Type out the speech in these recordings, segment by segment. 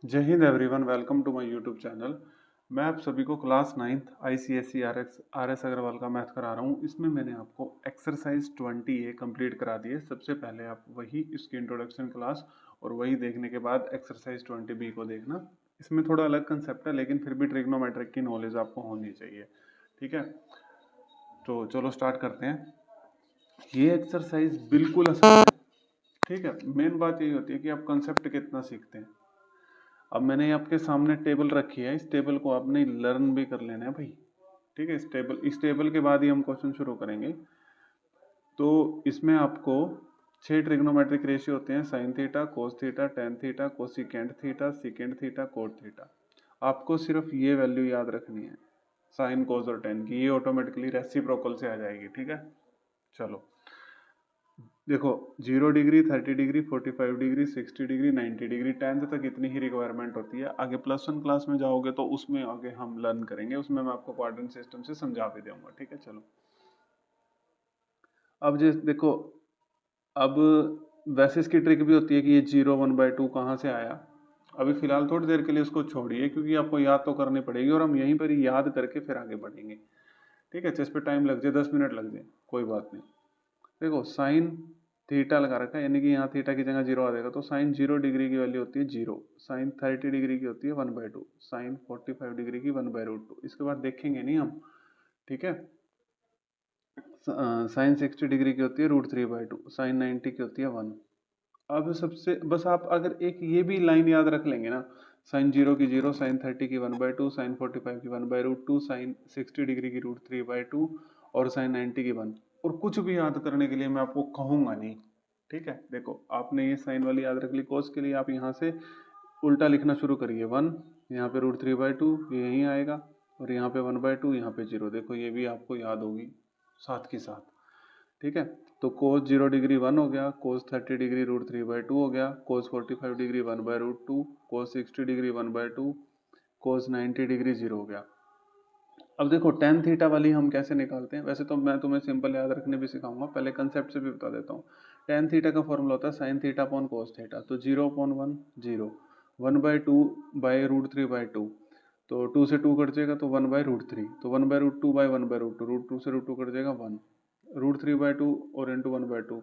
जय हिंद everyone, welcome to my YouTube channel. मैं आप सभी को class 9th ICSE RS Agarwal का मैथ करा रहा हूँ। इसमें मैंने आपको एक्सरसाइज 20A कंप्लीट करा दी है। सबसे पहले आप वही इसकी इंट्रोडक्शन क्लास और वही देखने के बाद एक्सरसाइज 20B को देखना। इसमें थोड़ा अलग कंसेप्ट है, लेकिन फिर भी ट्रिग्नोमेट्रिक की नॉलेज आपको होनी चाहिए। ठीक है, तो चलो स्टार्ट करते हैं। ये एक्सरसाइज बिल्कुल आसान है। ठीक है, मेन बात यही होती है कि आप कंसेप्ट कितना सीखते हैं। अब मैंने आपके सामने टेबल रखी है, इस टेबल को आपने लर्न भी कर लेना है भाई। ठीक है, इस टेबल के बाद ही हम क्वेश्चन शुरू करेंगे। तो इसमें आपको 6 ट्रिग्नोमेट्रिक रेशियो होते हैं: sine theta, cos theta, tan theta, cosecant theta, secant theta, cot theta. आपको सिर्फ ये वैल्यू याद रखनी है, साइन, कोस और टेन की। ये ऑटोमेटिकली रेसिप्रोकल से आ जाएगी। ठीक है, चलो देखो, 0 degree, 30 degree, 45 degree, 60 degree, 90 degree, 10th तक इतनी ही रिक्वायरमेंट होती है। आगे +1 क्लास में जाओगे तो उसमें आगे हम लर्न करेंगे, उसमें मैं आपको क्वाड्रेंट सिस्टम से समझा भी दूंगा। ठीक है, चलो अब जैसे देखो, अब वैसे इसकी ट्रिक भी होती है कि ये 0 1/2 कहाँ से आया। अभी फिलहाल थोड़ी देर के लिए उसको छोड़िए, क्योंकि आपको याद तो करनी पड़ेगी और हम यहीं पर ही याद करके फिर आगे बढ़ेंगे। ठीक है, जिस पे टाइम लग जाए, 10 मिनट लग जाए, कोई बात नहीं। देखो, साइन थीटा लगा रखा है, यानी कि यहाँ थीटा की जगह 0 आ जाएगा, तो साइन 0 डिग्री की वैल्यू होती है 0। साइन 30 डिग्री की होती है 1/2। साइन 45 डिग्री की 1/√2। इसके बाद देखेंगे नहीं हम। ठीक है, साइन 60 डिग्री की होती है √3/2। साइन 90 की होती है 1। अब सबसे बस आप अगर एक ये भी लाइन याद रख लेंगे ना, साइन 0 की 0, साइन 30 की 1/2, साइन 45 की 1/√2, साइन 60 डिग्री की √3/2 और साइन 90 की 1। और कुछ भी याद करने के लिए मैं आपको कहूंगा नहीं। ठीक है, देखो आपने ये साइन वाली याद रख ली। कोस के लिए आप यहाँ से उल्टा लिखना शुरू करिए। 1 यहाँ पे √3/2, ये यहीं आएगा, और यहाँ पे 1/2, यहाँ पे 0। देखो ये भी आपको याद होगी साथ के साथ। ठीक है, तो कोस 0 डिग्री 1 हो गया, कोस 30 डिग्री √3/2 हो गया, कोस 45 डिग्री 1/√2, कोस 60 डिग्री 1/2, कोस 90 डिग्री 0 हो गया। अब देखो, टेन थीटा वाली हम कैसे निकालते हैं। वैसे तो मैं तुम्हें सिंपल याद रखने भी सिखाऊंगा, पहले कंसेप्ट से भी बता देता हूँ। टेन थीटा का फॉर्मूला होता है sine theta upon cos theta. तो 0/1 0, 1/2/√3/2, तो 2 से 2 कट जाएगा तो 1/√3, तो 1/√2/1/√2, √2 से √2 कट जाएगा 1, √3/2 और इंटू 1/2,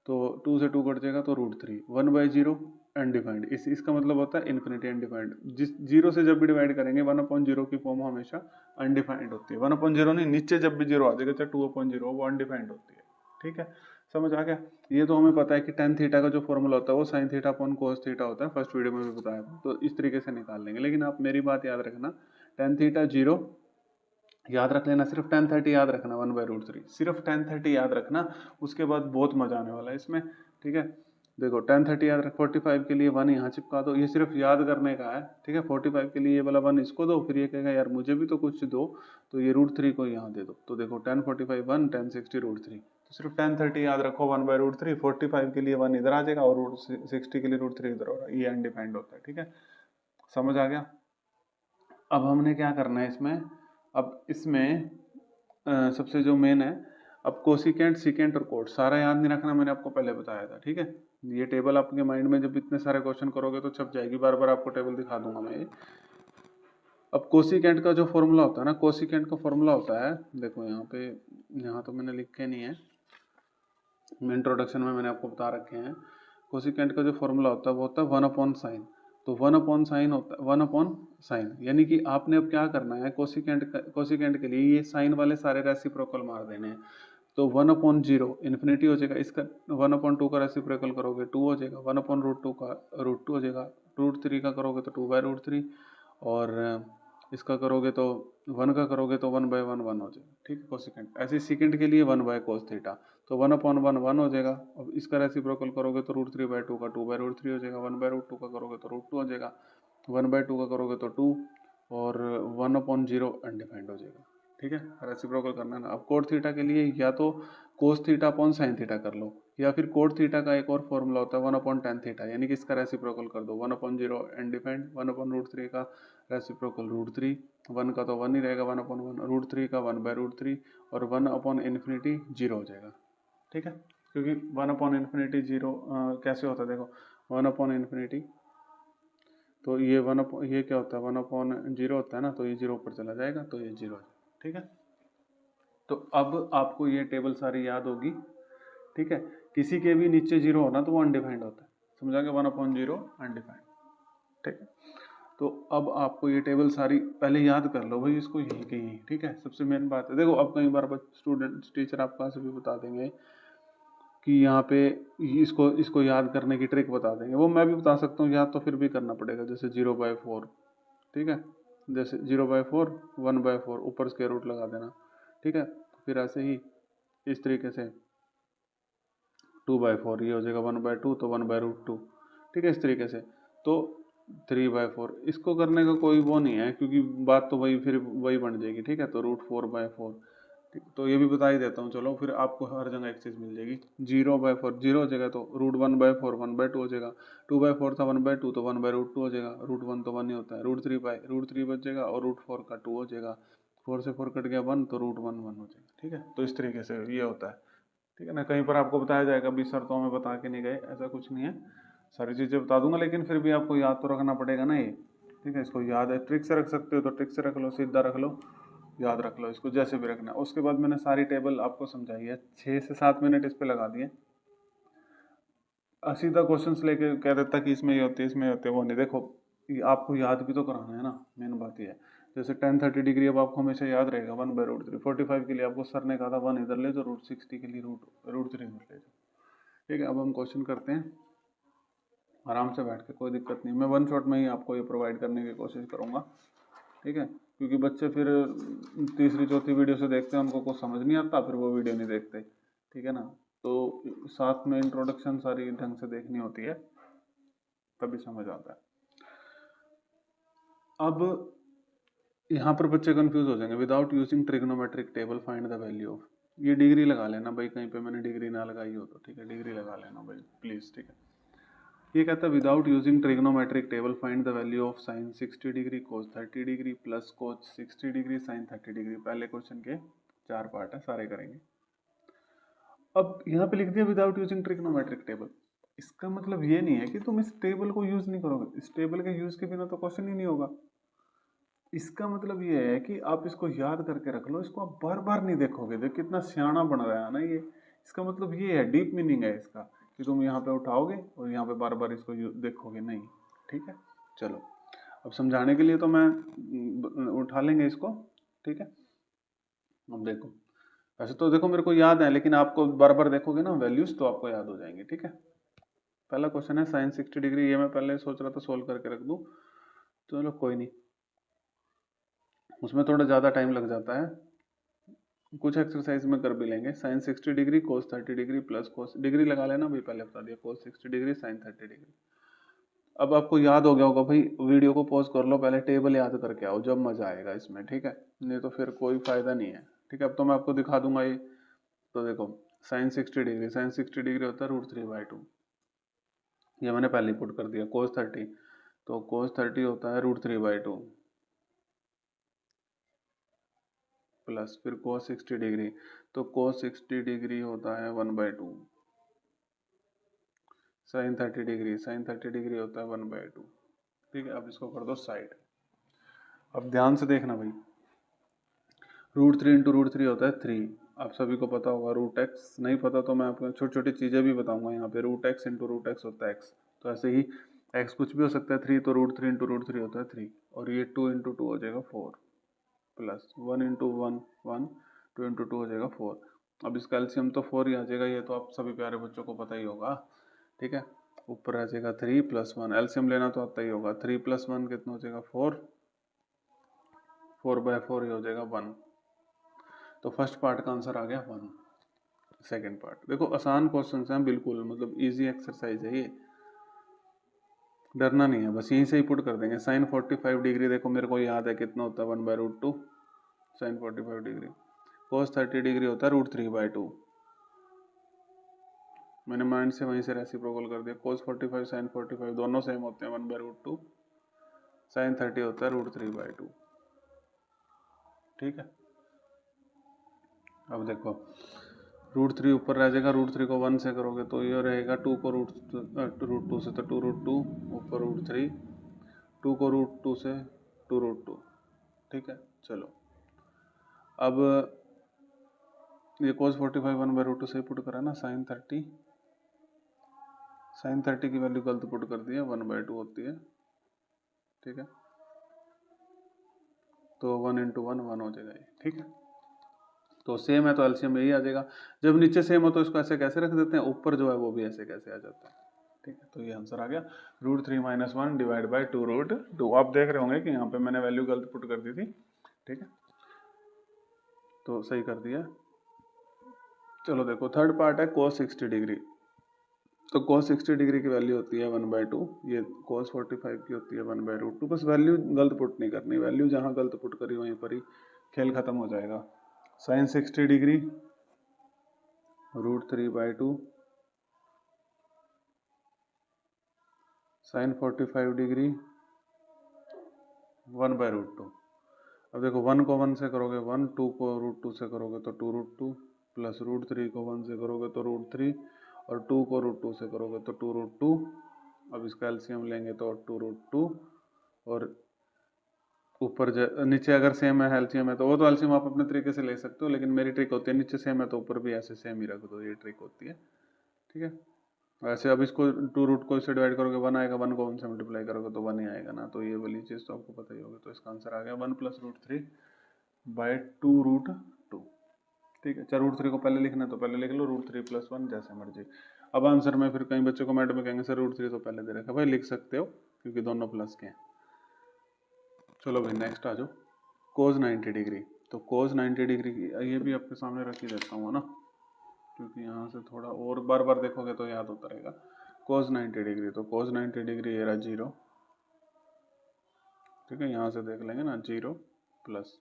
तो 2 से 2 कट जाएगा तो √3, 1/0 अनडिफाइंड। इसका मतलब होता है इन्फिनिटी अनडिफाइंड। जिस 0 से जब भी डिवाइड करेंगे 1/0 की फॉर्म हमेशा अनडिफाइंड होती है। 1/0 नहीं, नीचे जब भी 0 आ जाएगा, चाहे 2/0, वो अनडिफाइंड होती है। ठीक है, समझ आ गया। ये तो हमें पता है कि टेन थीटा का जो फॉर्मूला होता है वो sine theta upon cos theta होता है, फर्स्ट वीडियो में भी बताया था। तो इस तरीके से निकाल लेंगे, लेकिन आप मेरी बात याद रखना, टेन थीटा 0 याद रख लेना, सिर्फ टेन 30 याद रखना, 1/√3, सिर्फ टेन 30 याद रखना। उसके बाद बहुत मजा आने वाला है इसमें। ठीक है, देखो टेन 30 याद रख, 45 के लिए 1 यहाँ चिपका दो, ये सिर्फ याद करने का है। ठीक है, 45 के लिए ये वाला 1 इसको दो, फिर ये कहेगा यार मुझे भी तो कुछ दो, तो ये √3 को यहाँ दे दो। तो देखो 1045 1, 1060 √3, तो सिर्फ टेन 30 याद रखो 1/√3। 45 के लिए 1 इधर आ जाएगा और 60 के लिए √3 इधर होगा, ये अनडिफाइंड होता है। ठीक है, समझ आ गया। अब हमने क्या करना है इसमें, अब इसमें सबसे जो मेन है, अब कोसिकेंट, सिकेंट और कोट सारा याद नहीं रखना, मैंने आपको पहले बताया था। ठीक है, ये टेबल आपके माइंड में जब इतने सारे क्वेश्चन करोगे तो छप जाएगी, बार बार आपको टेबल दिखा दूंगा मैं ये। अब कोसिकेंट का जो फॉर्मूला होता है ना, कोसिकेंट का फॉर्मूला होता है, देखो यहाँ पे, यहाँ तो मैंने लिखे नहीं है, मैं इंट्रोडक्शन में मैंने आपको बता रखे हैं। कोसिकेंट का जो फॉर्मूला होता है वो होता है 1/sin। तो 1/sin होता है 1/sin, यानी कि आपने अब क्या करना है, कोसिकेंट के लिए ये साइन वाले सारे रेसिप्रोकल मार देने हैं। तो 1/0 इन्फिनिटी हो जाएगा, इसका 1/2 का रेसिप्रोकल करोगे 2 हो जाएगा, 1/√2 का √2 हो जाएगा, √3 का करोगे तो 2/√3, और इसका करोगे तो 1 का करोगे तो 1/1 1 हो जाएगा। ठीक है, कोसिकेंट। ऐसे सिकेंट के लिए 1/cos थीटा, तो 1/1 1 हो जाएगा। अब इसका रेसिप्रोकल करोगे तो √3/2 का 2/√3 हो जाएगा, 1/√2 का करोगे तो √2 हो जाएगा, 1/2 का करोगे तो 2, और 1/0 अनडिफाइंड हो जाएगा। ठीक है, रेसिप्रोकल करना है ना। अब कोट थीटा के लिए या तो cos theta upon sine theta कर लो, या फिर कोट थीटा का एक और फॉर्मूला होता है 1/tan थीटा, यानी कि इसका रेसिप्रोकल कर दो, 1/0 अनडिफाइंड, 1/√3 का रेसिप्रोकल √3, 1 का तो 1 ही रहेगा, 1/1, √3 का 1/√3, और 1/∞ 0 हो जाएगा। ठीक है, क्योंकि 1/∞ 0 कैसे होता है, देखो 1/∞ तो ये ये क्या होता है 1/0 होता है ना, तो ये 0 ऊपर चला जाएगा तो ये 0 है। ठीक है, तो अब आपको ये टेबल सारी याद होगी। ठीक है, किसी के भी नीचे 0 होना तो वो अनडिफाइंड होता है, समझा के 1/0 अनडिफाइंड। ठीक है, तो अब आपको ये टेबल सारी पहले याद कर लो भाई, इसको यही की यही। ठीक है, सबसे मेन बात है, देखो अब कई बार स्टूडेंट टीचर आपको ऐसे भी बता देंगे कि यहाँ पे इसको इसको याद करने की ट्रिक बता देंगे, वो मैं भी बता सकता हूँ, याद तो फिर भी करना पड़ेगा। जैसे 0/4, ठीक है, जैसे 0/4 1/4 ऊपर स्क्वायर रूट लगा देना। ठीक है, फिर ऐसे ही इस तरीके से 2/4 ये हो जाएगा 1/2 तो 1/√2। ठीक है, इस तरीके से तो 3/4 इसको करने का कोई वो नहीं है, क्योंकि बात तो वही फिर वही बन जाएगी। ठीक है, तो √4/4। ठीक, तो ये भी बता ही देता हूँ, चलो फिर आपको हर जगह एक चीज़ मिल जाएगी। 0/4 0 हो जाएगा तो √1/4 1/2 हो जाएगा। 2/4 था 1/2 तो 1/√2 हो जाएगा। √1 तो 1 ही होता है। √3 बच जाएगा और √4 का 2 हो जाएगा। 4 से 4 कट गया 1 तो √1 1 हो जाएगा। ठीक है, तो इस तरीके से ये होता है। ठीक है ना, कहीं पर आपको बताया जाएगा भी सर तो हमें बता के नहीं गए, ऐसा कुछ नहीं है, सारी चीज़ें बता दूंगा, लेकिन फिर भी आपको याद तो रखना पड़ेगा ना ये। ठीक है, इसको याद है, ट्रिक से रख सकते हो तो ट्रिक से रख लो, सीधा रख लो, याद रख लो, इसको जैसे भी रखना है। उसके बाद मैंने सारी टेबल आपको समझाई है, 6 से 7 मिनट इस पे लगा दिए। सीधा क्वेश्चंस लेके कह देता कि इसमें ये होती है इसमें ये होते हैं, वो नहीं। देखो ये आपको याद भी तो कराना है ना, मेन बात ये है। जैसे tan 30 डिग्री अब आपको हमेशा याद रहेगा 1/√3। 45 के लिए आपको सर ने कहा था 1 इधर ले तो √60 के लिए √3 इधर ले जाओ। ठीक है, अब हम क्वेश्चन करते हैं आराम से बैठ के, कोई दिक्कत नहीं। मैं वन शॉट में ही आपको ये प्रोवाइड करने की कोशिश करूँगा। ठीक है, क्योंकि बच्चे फिर तीसरी चौथी वीडियो से देखते हैं, उनको कुछ समझ नहीं आता, फिर वो वीडियो नहीं देखते। ठीक है ना, तो साथ में इंट्रोडक्शन सारी ढंग से देखनी होती है, तभी समझ आता है। अब यहाँ पर बच्चे कंफ्यूज हो जाएंगे, without using trigonometric table find the value of. ये डिग्री लगा लेना भाई, कहीं पे मैंने डिग्री ना लगाई हो तो। ठीक है, डिग्री लगा लेना भाई प्लीज। ठीक है, ये कहता है without using trigonometric table find the value of sine 60 degree cos 30 degree plus cos 60 degree sine 30 degree. पहले क्वेश्चन के 4 पार्ट है, सारे करेंगे। अब यहाँ पे लिख दिया विदाउट यूजिंग ट्रिग्नोमेट्रिक टेबल, इसका मतलब ये नहीं है कि तुम इस टेबल को यूज नहीं करोगे। इस टेबल के यूज के बिना तो क्वेश्चन ही नहीं होगा। इसका मतलब ये है कि आप इसको याद करके रख लो, इसको आप बार बार नहीं देखोगे। देख कितना सियाना बन रहा है ना ये। इसका मतलब ये है, डीप मीनिंग है इसका, कि तुम यहाँ पे उठाओगे और यहाँ पे बार बार इसको देखोगे नहीं। ठीक है, चलो अब समझाने के लिए तो मैं उठा लेंगे इसको। ठीक है, अब देखो, वैसे तो देखो मेरे को याद है, लेकिन आपको बार बार देखोगे ना वैल्यूज तो आपको याद हो जाएंगे। ठीक है, पहला क्वेश्चन है साइन 60 डिग्री। ये मैं पहले सोच रहा था सोल्व करके रख दूं, चलो कोई नहीं, उसमें थोड़ा ज़्यादा टाइम लग जाता है। कुछ एक्सरसाइज में कर भी लेंगे। Sine 60 degree cos 30 degree plus cos, degree लगा लेना भाई, पहले बता दिया, कोस 60 डिग्री साइन 30 डिग्री। अब आपको याद हो गया होगा भाई, वीडियो को पॉज कर लो, पहले टेबल याद करके आओ, जब मजा आएगा इसमें। ठीक है, नहीं तो फिर कोई फायदा नहीं है। ठीक है, अब तो मैं आपको दिखा दूंगा ये। तो देखो साइन 60 डिग्री, साइन 60 डिग्री होता है √3/2। ये मैंने पहले ही पुट कर दिया। कोस 30, तो कोस 30 होता है √3/2 प्लस फिर कोस 60 डिग्री, तो कोस 60 डिग्री होता है 1/2। साइन 30 डिग्री, साइन 30 डिग्री होता है 1/2। ठीक है, अब इसको कर दो साइड। अब ध्यान से देखना भाई, √3 इंटू √3 होता है 3। आप सभी को पता होगा। √x नहीं पता तो मैं आपको छोटी छोटी चीज़ें भी बताऊंगा। यहाँ पे √x इंटू √x होता है x, तो ऐसे ही x कुछ भी हो सकता है 3, तो √3 इंटू √3 होता है 3, और ये 2 इंटू 2 हो जाएगा 4 प्लस 1 इंटू 1 1, 2 इंटू 2 हो जाएगा 4। अब इसका एलसीएम तो 4 ही आ जाएगा, ये तो आप सभी प्यारे बच्चों को पता ही होगा। ठीक है, ऊपर आ जाएगा 3 प्लस 1, एलसीएम लेना तो आता ही होगा। 3 प्लस 1 कितना हो जाएगा 4, 4/4 ही हो जाएगा 1। तो फर्स्ट पार्ट का आंसर आ गया 1। सेकेंड पार्ट देखो, आसान क्वेश्चन हैं बिल्कुल, मतलब इजी एक्सरसाइज है ये, डरना नहीं है, बस यहीं से ही पुट कर देंगे। साइन 45 डिग्री देखो मेरे को याद है कितना होता है 1/√2 साइन 45 डिग्री। कोस 30 डिग्री होता है √3/2, मैंने माइंड से वहीं से रेसिप्रोकल कर दिया। कोस 45 साइन 45 दोनों सेम होते हैं 1/√2, साइन 30 होता है √3/2। ठीक है, अब देखो √3 ऊपर रह जाएगा, √3 को 1 से करोगे तो ये रहेगा 2 को √2 से, तो 2√2 ऊपर √3 2 को √2 से 2√2, ठीक है। चलो अब ये cos 45 1/√2 से पुट करा ना, sin 30 की वैल्यू गलत पुट कर दी है, 1/2 होती है, ठीक है। तो 1 × 1 1 हो जाएगा ये, ठीक है। तो सेम है तो एलसीएम यही आ जाएगा। जब नीचे सेम हो तो इसको ऐसे कैसे रख देते हैं, ऊपर जो है वो भी ऐसे कैसे आ जाता है, ठीक है। तो ये आंसर आ गया √3 - 1 डिवाइड बाई 2√2। आप देख रहे होंगे कि यहाँ पे मैंने वैल्यू गलत पुट कर दी थी, ठीक है, तो सही कर दिया। चलो देखो थर्ड पार्ट है cos 60 डिग्री। तो cos 60 डिग्री की वैल्यू होती है 1/2, ये cos 45 की होती है 1/√2। बस वैल्यू गलत पुट नहीं करनी, वैल्यू जहाँ गलत पुट करी वहीं पर ही खेल खत्म हो जाएगा। sin 60 degree √3/2, sin 45 degree 1/√2। अब देखो 1 को 1 से करोगे 1, 2 को √2 से करोगे तो 2√2, प्लस √3 को 1 से करोगे तो √3, और 2 को √2 से करोगे तो 2√2। अब इसका एलसीएम लेंगे तो 2√2, और ऊपर नीचे अगर सेम है एलसीएम है तो वो तो एलसीएम आप अपने तरीके से ले सकते हो, लेकिन मेरी ट्रिक होती है नीचे सेम है तो ऊपर भी ऐसे सेम ही रख दो, ये ट्रिक होती है, ठीक है। वैसे अब इसको 2 को इससे डिवाइड करोगे 1 आएगा, 1 को 1 से मल्टीप्लाई करोगे तो 1 ही आएगा ना, तो ये वाली चीज़ तो आपको पता ही होगी। तो इसका आंसर आ गया 1 + √3/2√2, ठीक है। चाहे √3 को पहले लिखना है तो पहले लिख लो, √3 + 1 जैसे मर्जी। अब आंसर में फिर कई बच्चों कमेंट में कहेंगे सर √3 तो पहले दे रखा, भाई लिख सकते हो क्योंकि दोनों प्लस के हैं। चलो भाई नेक्स्ट आ जाओ, cos 90 डिग्री। तो cos 90 डिग्री की ये भी आपके सामने रख ही देता हूँ ना, क्योंकि यहाँ से थोड़ा और बार बार देखोगे तो याद होता रहेगा। cos 90 डिग्री, तो cos 90 डिग्री ये रहा 0, ठीक है, यहाँ से देख लेंगे ना 0 प्लस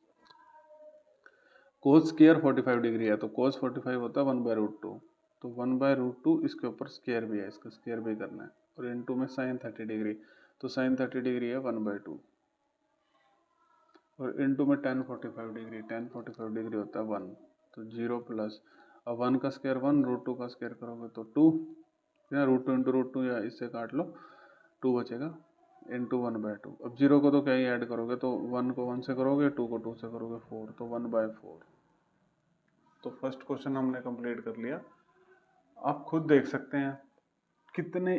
cos स्क्वायर 45 डिग्री है, तो cos 45 होता है 1/√2, तो 1/√2 इसके ऊपर स्क्वायर भी है, इसका स्क्वायर भी करना है, और इनटू में sin 30 डिग्री, तो sin 30 डिग्री है 1/2, और इनटू में tan 45 डिग्री, tan 45 डिग्री होता है 1, तो 0 प्लस, अब 1 का स्क्वायर 1, √2 का स्क्वायर करोगे तो 2, या √2 × √2 या इससे काट लो, 2 बचेगा, इंटू 1/2। अब 0 को तो क्या ही ऐड करोगे, तो 1 को 1 से करोगे, 2 को 2 से करोगे 4, तो 1/4। तो फर्स्ट क्वेश्चन हमने कंप्लीट कर लिया। आप खुद देख सकते हैं कितने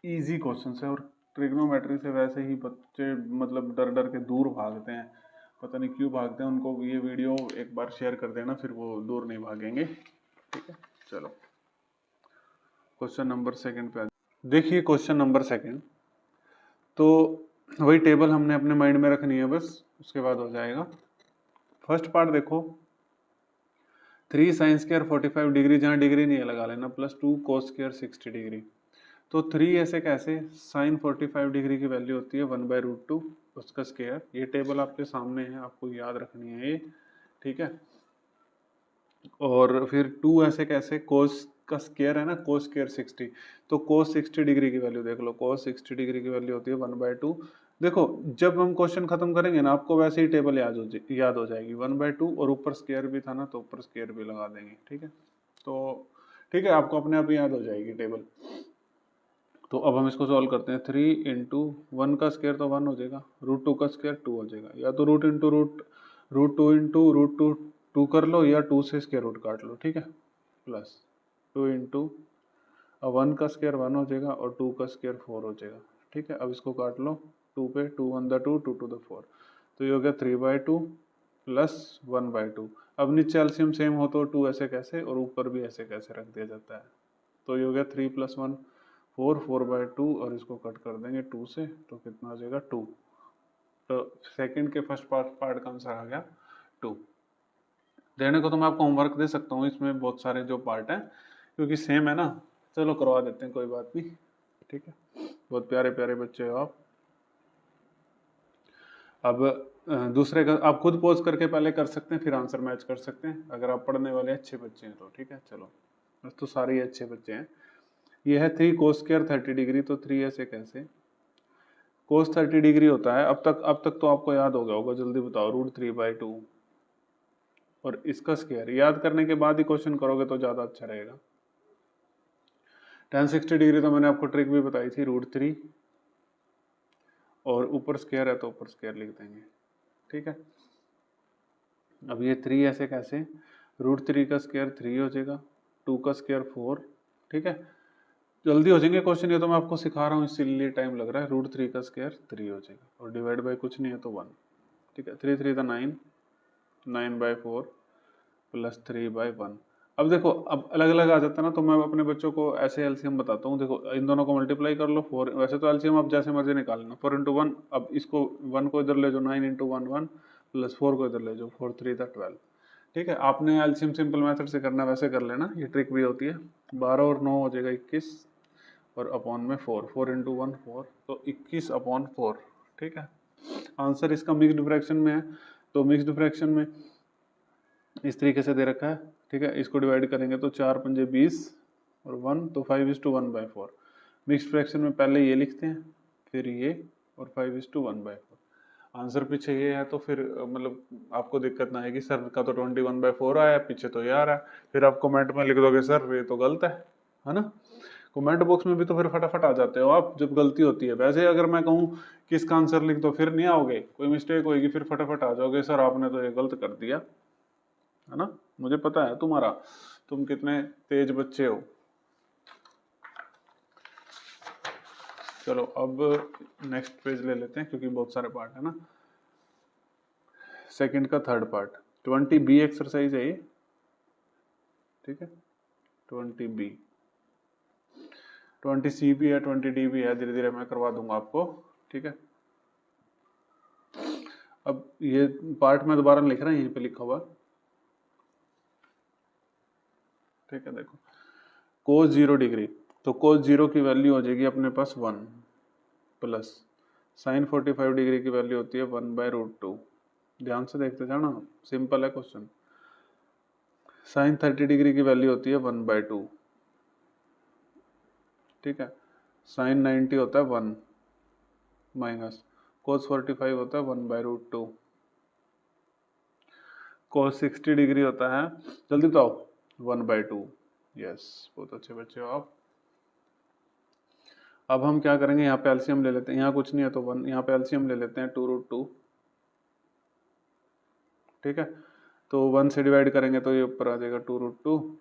इजी क्वेश्चन है, और ट्रिग्नोमेट्री से वैसे ही बच्चे मतलब डर डर के दूर भागते हैं, पता नहीं क्यों भागते हैं। उनको ये वीडियो एक बार शेयर कर देना, फिर वो दूर नहीं भागेंगे, ठीक है। चलो क्वेश्चन नंबर सेकंड पे देखिए। क्वेश्चन नंबर सेकंड, तो वही टेबल हमने अपने माइंड में रखनी है बस, उसके बाद हो जाएगा। फर्स्ट पार्ट देखो, 3 sin स्क्वायर 45 डिग्री, जहाँ डिग्री नहीं है लगा लेना, प्लस 2 cos स्क्वायर 60 डिग्री। तो 3 ऐसे कैसे, sin 45 डिग्री की वैल्यू होती है 1/√2 उसका स्क्वायर। ये टेबल आपके सामने है, आपको याद रखनी है ये, ठीक है। और फिर 2 ऐसे कैसे, cos का स्क्वायर है ना, cos स्क्वायर 60, तो cos 60 डिग्री की वैल्यू देख लो, cos 60 डिग्री की वैल्यू होती है 1/2। देखो जब हम क्वेश्चन खत्म करेंगे ना, आपको वैसे ही टेबल याद हो जाएगी 1/2, और ऊपर स्क्वायर भी था ना तो ऊपर स्क्वायर भी लगा देंगे, ठीक है। तो ठीक है, आपको अपने आप ही याद हो जाएगी टेबल। तो अब हम इसको सॉल्व करते हैं। 3 × 1 का स्क्वायर तो 1 हो जाएगा, √2 का स्क्वायर 2 हो जाएगा, या तो रूट इंटू रूट, √2 × √2 कर लो, या 2 से स्क्वायर रूट काट लो, ठीक है, प्लस 2 × 1 का स्क्वायर 1 हो जाएगा, और 2 का स्क्वायर 4 हो जाएगा, ठीक है। अब इसको काट लो 2 पे, 2 × 1 = 2, 2 × 4, तो ये हो गया 3/2 प्लस 1/2। अब नीचे एलसीएम सेम हो तो 2 ऐसे कैसे, और ऊपर भी ऐसे कैसे रख दिया जाता है। तो ये हो गया 3 + 1 4, 4/2, और इसको कट कर देंगे 2 से, तो कितना आ जाएगा 2। तो सेकंड के फर्स्ट पार्ट का आंसर आ गया 2। देने को तो मैं आपको होमवर्क दे सकता हूँ, इसमें बहुत सारे जो पार्ट हैं, क्योंकि सेम है ना, चलो करवा देते हैं, कोई बात नहीं, ठीक है। बहुत प्यारे प्यारे बच्चे हो आप। अब दूसरे का आप खुद पोज करके पहले कर सकते हैं, फिर आंसर मैच कर सकते हैं, अगर आप पढ़ने वाले अच्छे बच्चे हैं तो, ठीक है। चलो बस, तो सारे ही अच्छे बच्चे हैं। ये है 3 cos स्क्वायर 30 डिग्री, तो 3 ऐसे कैसे, cos 30 डिग्री होता है, अब तक तो आपको याद हो गया होगा, जल्दी बताओ, √3/2, और इसका स्क्वायर याद करने के बाद ही क्वेश्चन करोगे तो ज़्यादा अच्छा रहेगा। tan 60 डिग्री तो मैंने आपको ट्रिक भी बताई थी, √3, और ऊपर स्क्वायर है तो ऊपर स्क्वायर लिख देंगे, ठीक है। अब ये 3 ऐसे कैसे, √3 का स्क्वायर 3 हो जाएगा, 2 का स्क्वायर 4, ठीक है। जल्दी हो जाएंगे क्वेश्चन, ये तो मैं आपको सिखा रहा हूँ इसीलिए टाइम लग रहा है। √3 का स्क्वायर 3 हो जाएगा और डिवाइड बाय कुछ नहीं है तो 1, ठीक है। 3 3 9, 9/4 प्लस 3/1। अब देखो, अब अलग अलग आ जाता है ना, तो मैं अपने बच्चों को ऐसे एलसीएम बताता हूँ। देखो इन दोनों को मल्टीप्लाई कर लो, 4, वैसे तो एलसीएम आप जैसे मर्जी निकाल लेना, 4 × 1, अब इसको 1 को इधर ले जाओ, 9 × 1 1 प्लस 4 को इधर ले जाओ, 4 3 12, ठीक है। आपने एलसीएम सिंपल मेथड से करना वैसे कर लेना, ये ट्रिक भी होती है। 12 और 9 हो जाएगा 21 और अपॉन में 4, 4 × 1 4, तो 21/4, ठीक है। आंसर इसका मिक्स्ड फ्रैक्शन में है, तो मिक्स्ड फ्रैक्शन में इस तरीके से दे रखा है, ठीक है। इसको डिवाइड करेंगे तो 4 पंजे 20 और 1, तो 5:1/4। मिक्स्ड फ्रैक्शन में पहले ये लिखते हैं, फिर ये, और 5:1/4। आंसर पीछे ये है, तो फिर मतलब आपको दिक्कत ना आएगी, सर का तो 21/4 आया है, पीछे तो ये आ रहा है, फिर आप कमेंट में लिख दोगे सर ये तो गलत है ना। कमेंट बॉक्स में भी तो फिर फटाफट आ जाते हो आप जब गलती होती है। वैसे अगर मैं कहूँ कि इसका आंसर लिख दो, फिर नहीं आओगे, कोई मिस्टेक होगी फिर फटाफट आ जाओगे, सर आपने तो ये गलत कर दिया, है ना। मुझे पता है तुम्हारा, तुम कितने तेज बच्चे हो। चलो अब नेक्स्ट पेज ले लेते हैं, क्योंकि बहुत सारे पार्ट है ना। सेकंड का थर्ड पार्ट 20B एक्सरसाइज है ये, ठीक है। 20B, 20C भी है, 20D भी है, धीरे धीरे मैं करवा दूंगा आपको, ठीक है। अब ये पार्ट में दोबारा लिख रहा है, यहीं पे लिखा हुआ, ठीक है। देखो cos 0 डिग्री, तो cos 0 की वैल्यू हो जाएगी अपने पास 1, प्लस sin 45 डिग्री की वैल्यू होती है 1/√2। ध्यान से देखते जाना, सिंपल है क्वेश्चन। sin 30 डिग्री की वैल्यू होती है 1/2, ठीक है। sin 90 होता है 1, माइनस cos 45 होता है 1/√2, cos 60 डिग्री होता है, जल्दी बताओ, 1/2। यस, बहुत अच्छे बच्चे हो आप। अब हम क्या करेंगे, यहाँ पे एलसीएम ले लेते हैं, यहाँ कुछ नहीं है तो 1, यहाँ पे एलसीएम ले लेते हैं 2√2, ठीक है। तो 1 से डिवाइड करेंगे तो ये ऊपर आ जाएगा 2√2,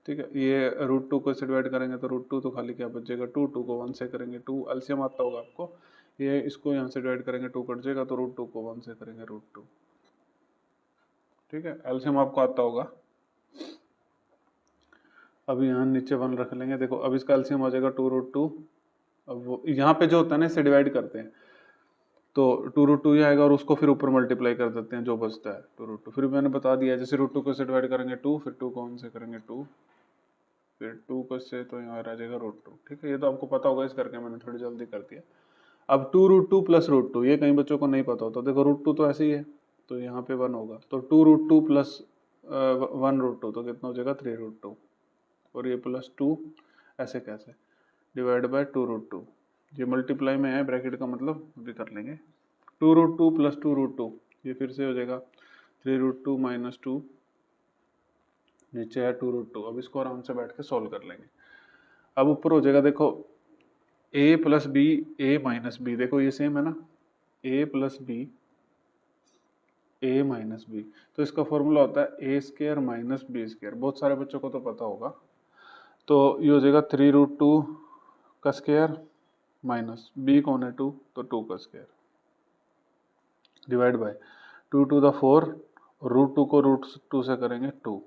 ठीक है। ये √2 को से डिवाइड करेंगे तो √2, तो खाली क्या बचेगा 2, 2 को 1 से करेंगे 2, एलसीएम आता होगा आपको। ये इसको यहाँ से डिवाइड करेंगे 2 कट जाएगा, तो √2 को 1 से करेंगे √2, ठीक है। एलसीएम आपको आता होगा। अब यहाँ नीचे 1 रख लेंगे, देखो अब इसका एलसीएम हो जाएगा 2√2। अब वो यहाँ पे जो होता है ना, इससे डिवाइड करते हैं, तो 2√2 ही आएगा और उसको फिर ऊपर मल्टीप्लाई कर देते हैं, जो बचता है 2√2। फिर मैंने बता दिया, जैसे √2 को से डिवाइड करेंगे 2, फिर 2 को 1 से करेंगे 2, फिर 2 को से, तो यहाँ आ जाएगा √2, ठीक है। ये तो आपको पता होगा, इस करके मैंने थोड़ी जल्दी कर दिया। अब 2√2 प्लस √2, ये कई बच्चों को नहीं पता होता। देखो √2 तो ऐसे ही है, तो यहाँ पे 1 होगा, तो 2√2 प्लस 1√2, तो कितना हो जाएगा 3√2, और ये प्लस 2, ऐसे कैसे, डिवाइड बाय 2√2, ये मल्टीप्लाई में है, ब्रैकेट का मतलब भी कर लेंगे। 2√2 प्लस 2√2, ये फिर से हो जाएगा 3√2 माइनस 2, नीचे है 2√2। अब इसको आराम से बैठ के सॉल्व कर लेंगे। अब ऊपर हो जाएगा, देखो a plus b, a minus b, देखो ये सेम है ना, a plus b, a minus b, तो इसका फॉर्मूला होता है a² माइनस b²। बहुत सारे बच्चों को तो पता होगा। तो ये हो जाएगा 3√2 का स्क्वायर माइनस b कौन है 2, तो 2 का square, divide by 2 to the 4, √2 को √2 से करेंगे 2,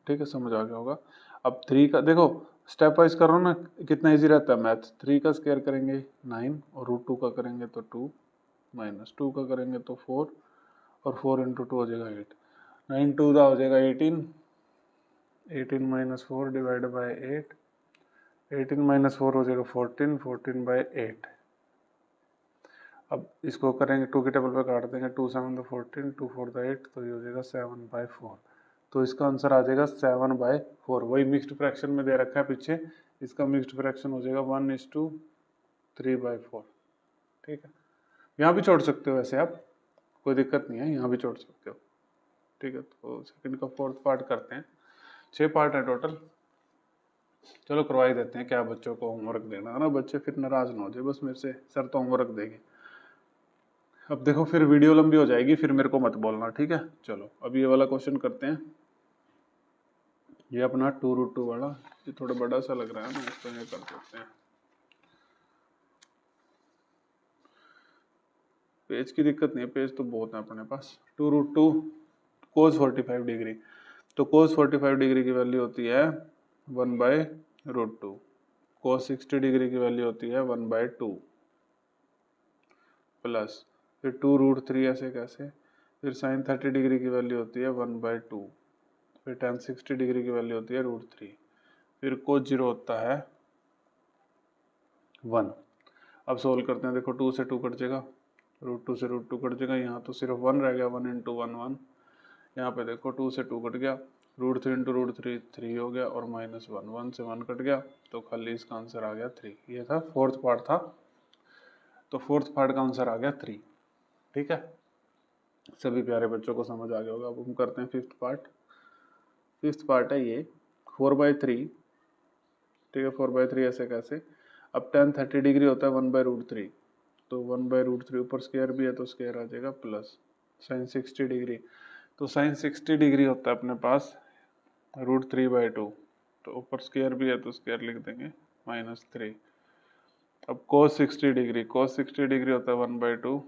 ठीक है। समझ आ गया होगा। अब 3 का देखो, स्टेप वाइज कर रहा हूँ ना, कितना इजी रहता है मैथ। 3 का स्क्वायर करेंगे 9, और √2 का करेंगे तो 2, माइनस 2 का करेंगे तो 4, और 4 × 2 हो जाएगा 8, 9 2 का हो जाएगा 18, 18 माइनस 4 डिवाइड बाय 8, 18 माइनस 4 हो जाएगा 14, 14/8। अब इसको करेंगे 2 के टेबल पे काट देंगे, 2 7 14, 2 4 8, तो ये हो जाएगा 7/4। तो इसका आंसर आ जाएगा 7/4। वही मिक्स्ड फ्रैक्शन में दे रखा है पीछे, इसका मिक्स्ड फ्रैक्शन हो जाएगा 1:3/4, ठीक है। यहाँ भी छोड़ सकते हो वैसे आप, कोई दिक्कत नहीं है, यहाँ भी छोड़ सकते हो, ठीक है। तो सेकंड का फोर्थ पार्ट करते हैं, 6 पार्ट है टोटल। चलो करवा ही देते हैं, क्या बच्चों को होमवर्क देना है ना, बच्चे फिर नाराज ना हो जाए बस मेरे से, सर तो होमवर्क देंगे। अब देखो फिर वीडियो लंबी हो जाएगी, फिर मेरे को मत बोलना, ठीक है। चलो अब ये वाला क्वेश्चन करते हैं। ये अपना 2√2 वाला, ये थोड़ा बड़ा सा लग रहा है ना, इसको ये कर देते हैं। पेज की दिक्कत नहीं है, पेज तो बहुत है अपने पास। 2√2 cos 45 डिग्री, तो cos 45 डिग्री की वैल्यू होती है 1/√2। cos 60 डिग्री की वैल्यू होती है 1/2 प्लस फिर 2√3 ऐसे कैसे, फिर sin 30 डिग्री की वैल्यू होती है 1/2, फिर tan 60 डिग्री की वैल्यू होती है √3, फिर cos 0 होता है 1। अब सोल्व करते हैं, देखो 2 से 2 कट जाएगा, √2 से √2 कट जाएगा, यहाँ तो सिर्फ 1 रह गया, 1 × 1 1। यहाँ पे देखो 2 से 2 कट गया, √3 × √3 3 हो गया, और -1 1 से 1 कट गया, तो खाली इसका आंसर आ गया 3। ये था फोर्थ पार्ट था, तो फोर्थ पार्ट का आंसर आ गया 3, ठीक है। सभी प्यारे बच्चों को समझ आ गया होगा। अब हम करते हैं फिफ्थ पार्ट। फिफ्थ पार्ट है ये 4/3, ठीक है। 4/3 ऐसे कैसे, अब tan 30 डिग्री होता है 1/√3, तो 1/√3 ऊपर स्क्वायर भी है तो स्क्वायर आ जाएगा, प्लस sin 60 डिग्री, तो sin 60 डिग्री होता है अपने पास √3/2, तो ऊपर स्क्वायर भी है तो स्क्वायर लिख देंगे, -3। अब cos 60 डिग्री, cos 60 डिग्री होता है 1/2,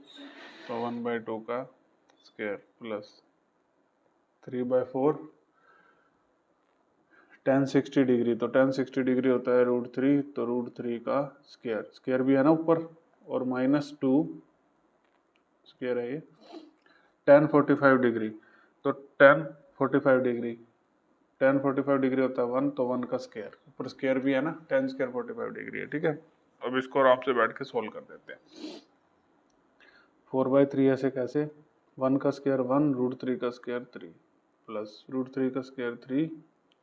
तो 1/2 का स्क्वायर प्लस 3/4 tan 60 डिग्री, तो tan 60 डिग्री होता है √3, तो √3 का स्क्वायर, स्क्वायर भी है ना ऊपर, और -2 स्क्वायर है ये। tan 45 डिग्री, तो tan 45 डिग्री, tan 45 डिग्री होता है 1, तो 1 का स्क्वायर, ऊपर स्क्वायर भी है ना, tan स्क्वायर 45 डिग्री है, ठीक है। अब इसको आराम से बैठ के सोल्व कर देते हैं। 4/3 ऐसे कैसे, 1 का स्क्वायर 1, √3 का स्क्वायर 3, प्लस √3 का स्क्वायर 3,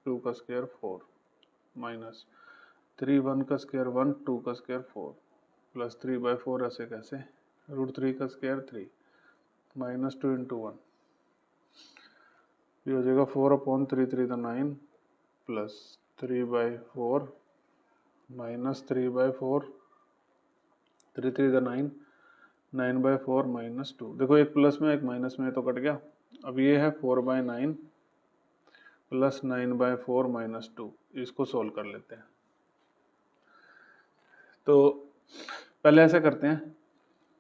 2 का स्क्वायर 4, माइनस 3 1 का स्क्वायर 1, 2 का स्क्वायर 4, प्लस 3/4 ऐसे कैसे, √3 का स्क्वायर 3, -2 × 1, ये हो जाएगा 4/3 3 तो 9, प्लस 3/4 -3/4 3 3 तो 9, 9/4 -2, देखो एक प्लस में एक माइनस में तो कट गया। अब ये है 4/9 प्लस 9/4 -2, इसको सोल्व कर लेते हैं। तो पहले ऐसे करते हैं,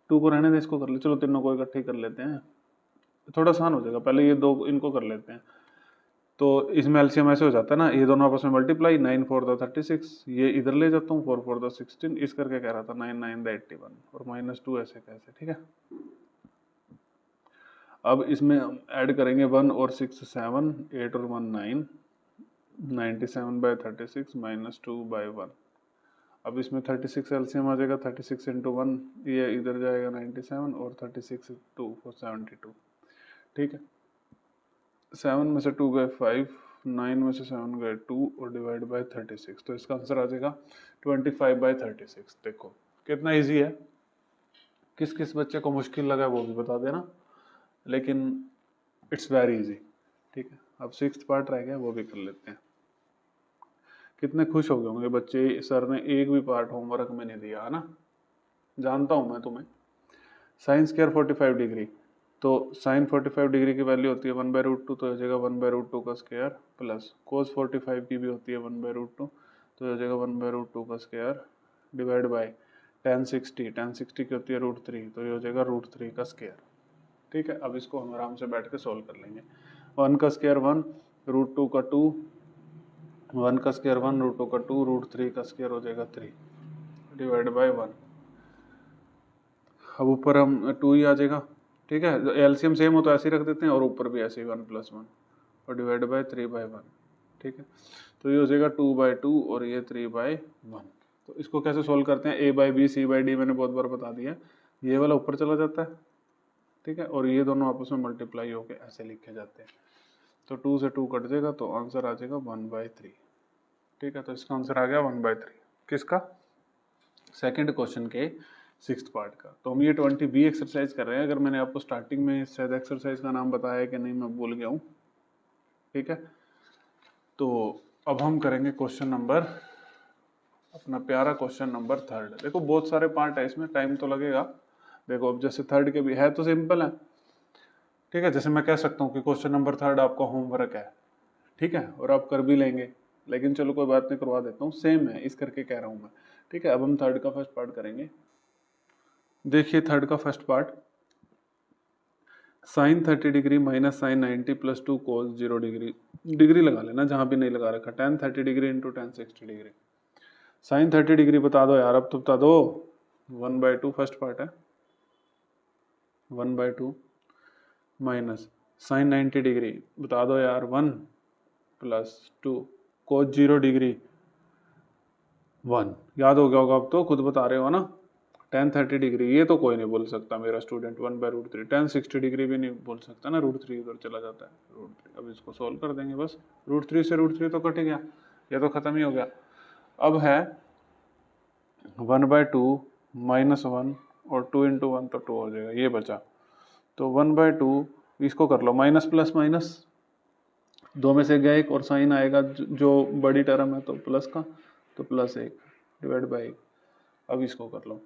2 को रहने दें, इसको कर ले, चलो तीनों को इकट्ठे कर लेते हैं, थोड़ा आसान हो जाएगा। पहले ये दो इनको कर लेते हैं, तो इसमें एलसीएम ऐसे हो जाता है ना, ये दोनों आपस में मल्टीप्लाई, 9 4 द 36, ये इधर ले जाता हूँ, 4 4 द 16, इस करके कह रहा था 9 9 द 81, और -2 ऐसे कैसे, ठीक है। अब इसमें हम ऐड करेंगे 1 और 6 7, 8 और 1 9, 97/36 -2/1। अब इसमें 36 एलसीएम आ जाएगा, 36 × 1, ये इधर जाएगा 97, और 36 2 4 72, ठीक है। 7 में से 2 गए 5, 9 में से 7 गए 2, और डिवाइड बाय 36, तो इसका आंसर आ जाएगा 25/36। देखो कितना इजी है, किस किस बच्चे को मुश्किल लगा वो भी बता देना, लेकिन इट्स वेरी इजी, ठीक है। अब सिक्स्थ पार्ट रह गया, वो भी कर लेते हैं। कितने खुश हो गए होंगे बच्चे, सर ने एक भी पार्ट होमवर्क में नहीं दिया है ना, जानता हूं मैं तुम्हें। साइन स्क्वायर 45 डिग्री, तो साइन 45 डिग्री की वैल्यू होती है 1/√2, तो हो जाएगा 1/√2 का स्क्वायर, प्लस कोस 45 की भी होती है 1/√2, तो हो जाएगा 1/√2 का स्क्वायर, डिवाइड बाय tan 60 की होती है √3, तो ये हो जाएगा √3 का स्क्वायर, ठीक है। अब इसको हम आराम से बैठ के सोल्व कर लेंगे। 1 का स्क्वायर 1, √2 का 2, 1 का स्क्वायर 1, √2 का 2, √3 का स्क्वायर हो जाएगा 3, डिवाइड बाय 1। अब ऊपर हम 2 ही आ जाएगा, ठीक है। एलसीएम सेम हो तो ऐसे ही रख देते हैं, और ऊपर भी ऐसे ही 1 + 1, और डिवाइड बाय 3/1, ठीक है। तो ये हो जाएगा 2/2, और ये 3/1। तो इसको कैसे सोल्व करते हैं, a/b c/d मैंने बहुत बार बता दिया, ये वाला ऊपर चला जाता है, ठीक है, और ये दोनों आपस में मल्टीप्लाई होकर ऐसे लिखे जाते हैं। तो 2 से 2 कट जाएगा, तो आंसर आ जाएगा 1/3, ठीक है। तो इसका आंसर आ गया 1/3, किसका, सेकंड क्वेश्चन के सिक्स्थ पार्ट का। तो हम ये 20B एक्सरसाइज कर रहे हैं। अगर मैंने आपको स्टार्टिंग में शायद एक्सरसाइज का नाम बताया कि नहीं, मैं भूल गया हूँ, ठीक है। तो अब हम करेंगे क्वेश्चन नंबर, अपना प्यारा क्वेश्चन नंबर 3। देखो बहुत सारे पार्ट है इसमें, टाइम तो लगेगा, देखो अब जैसे थर्ड के भी है तो सिंपल है, ठीक है। जैसे मैं कह सकता हूँ कि क्वेश्चन नंबर थर्ड आपका होमवर्क है, ठीक है, और आप कर भी लेंगे, लेकिन चलो कोई बात नहीं, करवा देता हूँ, सेम है इस करके कह रहा हूँ मैं, ठीक है। अब हम थर्ड का फर्स्ट पार्ट करेंगे। देखिए थर्ड का first part, sine 30 degree minus sine 90 plus 2 cos 0 degree, degree लगा लेना जहां भी नहीं लगा रखा, tan 30 degree into tan 60 degree. Sine 30 degree बता दो यार, अब तो बता दो। 1/2 फर्स्ट पार्ट है, 1/2 माइनस साइन 90 डिग्री बता दो यार, 1 प्लस 2 कोस 0 डिग्री 1, याद हो गया होगा अब तो, खुद बता रहे हो ना। tan 30 डिग्री ये तो कोई नहीं बोल सकता मेरा स्टूडेंट, 1/√3। tan 60 डिग्री भी नहीं बोल सकता ना, √3 उधर चला जाता है, √3। अब इसको सोल्व कर देंगे बस, √3 से √3 तो कट गया, ये तो खत्म ही हो गया। अब है 1/2 -1 और 2 × 1 तो 2 हो जाएगा, ये बचा। तो 1/2 इसको कर लो माइनस प्लस माइनस, दो में से गया एक, और साइन आएगा जो बड़ी टर्म है तो प्लस का, तो +1 डिवाइड बाई 1। अब इसको कर लो,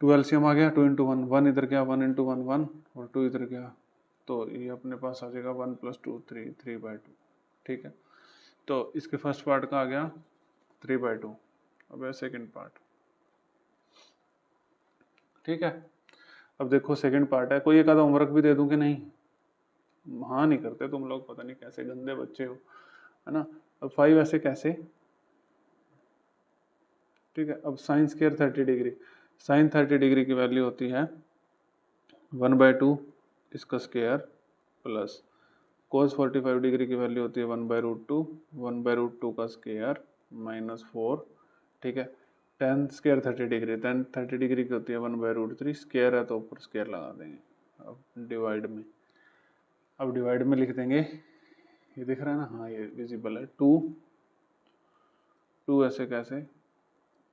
2 एलसीएम आ गया, 2 × 1, 1 इधर गया, 1 × 1 1 और 2 इधर गया, तो ये अपने पास आ जाएगा 1 + 2 3, 3/2, ठीक है। तो इसके फर्स्ट पार्ट का आ गया 3/2। अब है सेकंड पार्ट, ठीक है। अब देखो सेकंड पार्ट है, कोई एक आधा होमवर्क भी दे दूं कि नहीं? हाँ नहीं करते तुम लोग, पता नहीं कैसे गंदे बच्चे हो, है ना। अब 5 ऐसे कैसे, ठीक है। अब sine square 30 degree, sine 30 degree की वैल्यू होती है 1/2 इसका स्क्वायर प्लस कोस 45 डिग्री की वैल्यू होती है 1/√2, 1/√2 का स्क्वायर -4, ठीक है। tan square 30 degree, tan 30 degree की होती है 1/√3, स्क्वायर है तो ऊपर स्क्वायर लगा देंगे। अब डिवाइड में, अब डिवाइड में लिख देंगे, ये दिख रहा है ना, हाँ ये विजिबल है, 2 ऐसे कैसे,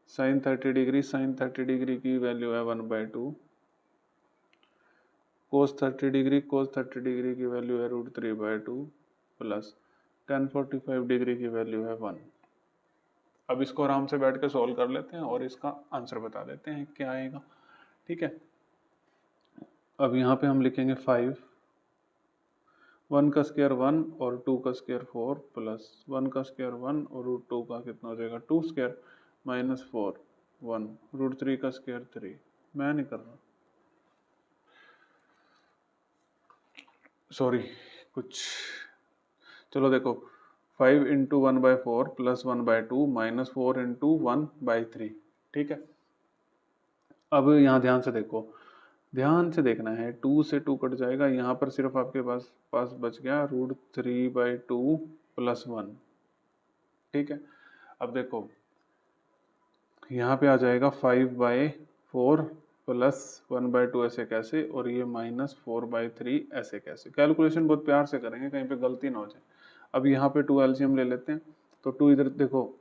साइन 30 डिग्री, साइन 30 डिग्री की वैल्यू है 1/2, कोस 30 डिग्री, कोस 30 डिग्री की वैल्यू है √3/2 प्लस tan 45 डिग्री की वैल्यू है 1। अब इसको आराम से बैठ के सॉल्व कर लेते हैं और इसका आंसर बता देते हैं क्या आएगा, ठीक है। अब यहाँ पे हम लिखेंगे 5, 1 का स्क्वायर 1 और 2 का स्क्वायर 4 प्लस 1 का स्क्वायर 1 और √2 का कितना हो जाएगा 2 स्क्वायर -4 1 √3 का स्क्वायर 3। मैं नहीं कर रहा, सॉरी कुछ, चलो देखो 5 × 1/4 प्लस 1/2 -4 × 1/3, ठीक है। अब यहाँ ध्यान से देखो, ध्यान से देखना है, 2 से 2 कट जाएगा, यहाँ पर सिर्फ आपके पास बच गया √3/2 प्लस 1, ठीक है। अब देखो यहाँ पे आ जाएगा 5/4 प्लस 1/2 ऐसे कैसे, और ये -4/3 ऐसे कैसे। कैलकुलेशन बहुत प्यार से करेंगे, कहीं पे गलती ना हो जाए। अब यहाँ पे 2 एलसीएम ले लेते हैं, तो 2 इधर देखो,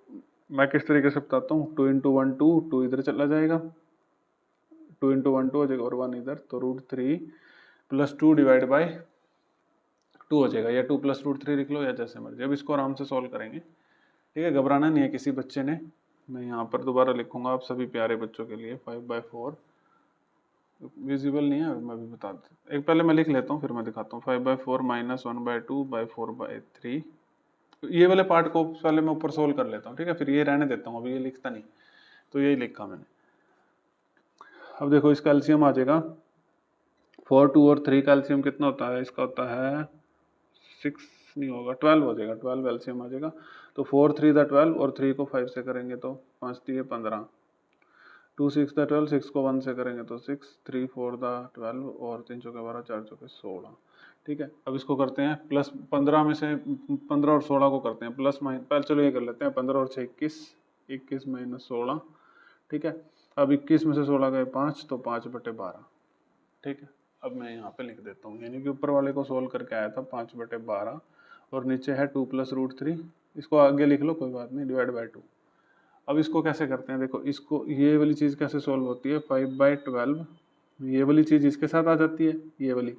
मैं किस तरीके से बताता हूँ, 2 × 1 2, 2 इधर चला जाएगा, 2 × 1 2 हो जाएगा और 1 इधर, तो √3 प्लस 2 डिवाइड बाई 2 हो जाएगा, या 2 + √3 लिख लो या जैसे मर्जी। अब इसको आराम से सॉल्व करेंगे, ठीक है, घबराना नहीं है किसी बच्चे ने। मैं यहाँ पर दोबारा लिखूंगा आप सभी प्यारे बच्चों के लिए, 5/4 विजिबल नहीं है, मैं भी बता देता, एक पहले मैं लिख लेता हूँ फिर मैं दिखाता हूँ। 5/4 - 1/2/4/3, ये वाले पार्ट को पहले मैं ऊपर सोल्व कर लेता हूँ, ठीक है, फिर ये रहने देता हूँ, अभी ये लिखता नहीं, तो यही लिखा मैंने। अब देखो इसका एलसीएम आ जाएगा 4 2 और 3 का एलसीएम कितना होता है, इसका होता है 6 नहीं होगा, 12 हो जाएगा, 12 एलसीएम आ जाएगा। तो 4 3 दा 12 और 3 को 5 से करेंगे तो 5 3 15, 2 6 दा 12, 6 को 1 से करेंगे तो 6, 3 4 दा 12 और 3 चौके 12, 4 चौके 16, ठीक है। अब इसको करते हैं प्लस 15 में से 15 और 16 को करते हैं प्लस माइनस, पहले चलो ये कर लेते हैं, 15 और 6 21, 21 - 16, ठीक है। अब 21 में से 16 गए 5, तो 5/12, ठीक है। अब मैं यहाँ पे लिख देता हूँ, यानी कि ऊपर वाले को सोल्व करके आया था 5/12 और नीचे है 2 + √3, इसको आगे लिख लो कोई बात नहीं, डिवाइड बाई 2। अब इसको कैसे करते हैं, देखो इसको, ये वाली चीज़ कैसे सोल्व होती है, 5/12, ये वाली चीज़ इसके साथ आ जाती है, ये वाली,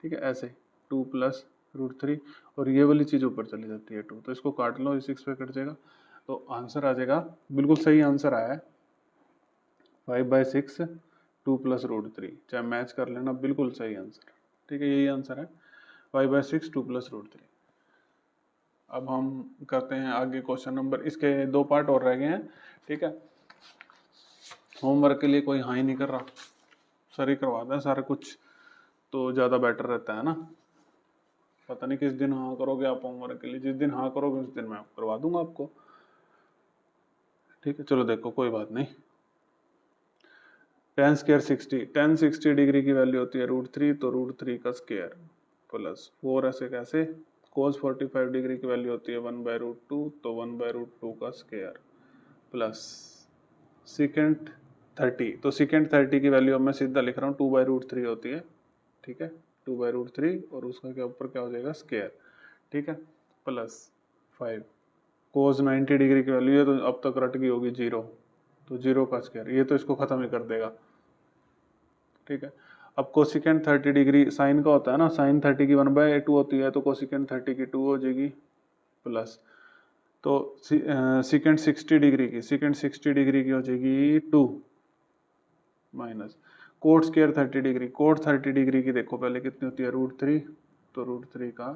ठीक है, ऐसे 2 + √3 और ये वाली चीज़ ऊपर चली जाती है 2, तो इसको काट लो, ये 6 पे कट जाएगा, तो आंसर आ जाएगा, बिल्कुल सही आंसर आया है 5/6 2 प्लस रूट 3, चाहे मैच कर लेना, बिल्कुल सही आंसर। ठीक है, यही आंसर है, 5/6 2 प्लस रूट 3। अब हम करते हैं आगे क्वेश्चन नंबर, इसके 2 पार्ट और रह गए हैं। ठीक है, होमवर्क के लिए कोई हाँ ही नहीं कर रहा, सर ही करवाता है सारा कुछ, तो ज़्यादा बेटर रहता है ना। पता नहीं किस दिन हाँ करोगे आप होमवर्क के लिए, जिस दिन हाँ करोगे उस दिन मैं करवा दूंगा आपको। ठीक है, चलो देखो, कोई बात नहीं। tan स्क्वायर 60, tan 60 डिग्री की वैल्यू होती है √3, तो √3 का स्क्वायर प्लस 4, ऐसे कैसे। cos 45 डिग्री की वैल्यू होती है 1/√2, तो 1/√2 का स्क्वायर प्लस सेकेंड 30, तो सेकेंड 30 की वैल्यू अब मैं सीधा लिख रहा हूँ 2/√3 होती है। ठीक है, 2/√3 और उसका के ऊपर क्या हो जाएगा स्क्वायर। ठीक है, प्लस 5 cos 90 डिग्री की वैल्यू है, तो अब तक रट गई होगी 0, तो 0 का स्क्वायर, ये तो इसको खत्म ही कर देगा। ठीक है, अब कोसिकेंट 30 डिग्री साइन का होता है ना, साइन 30 की 1/2 होती है, तो कोसिकेंट 30 की 2 हो जाएगी प्लस, तो सेकेंड 60 डिग्री की, सेकेंड 60 डिग्री की हो जाएगी 2 minus cot square 30 degree, cot 30 degree की देखो पहले कितनी होती है √3, तो √3 का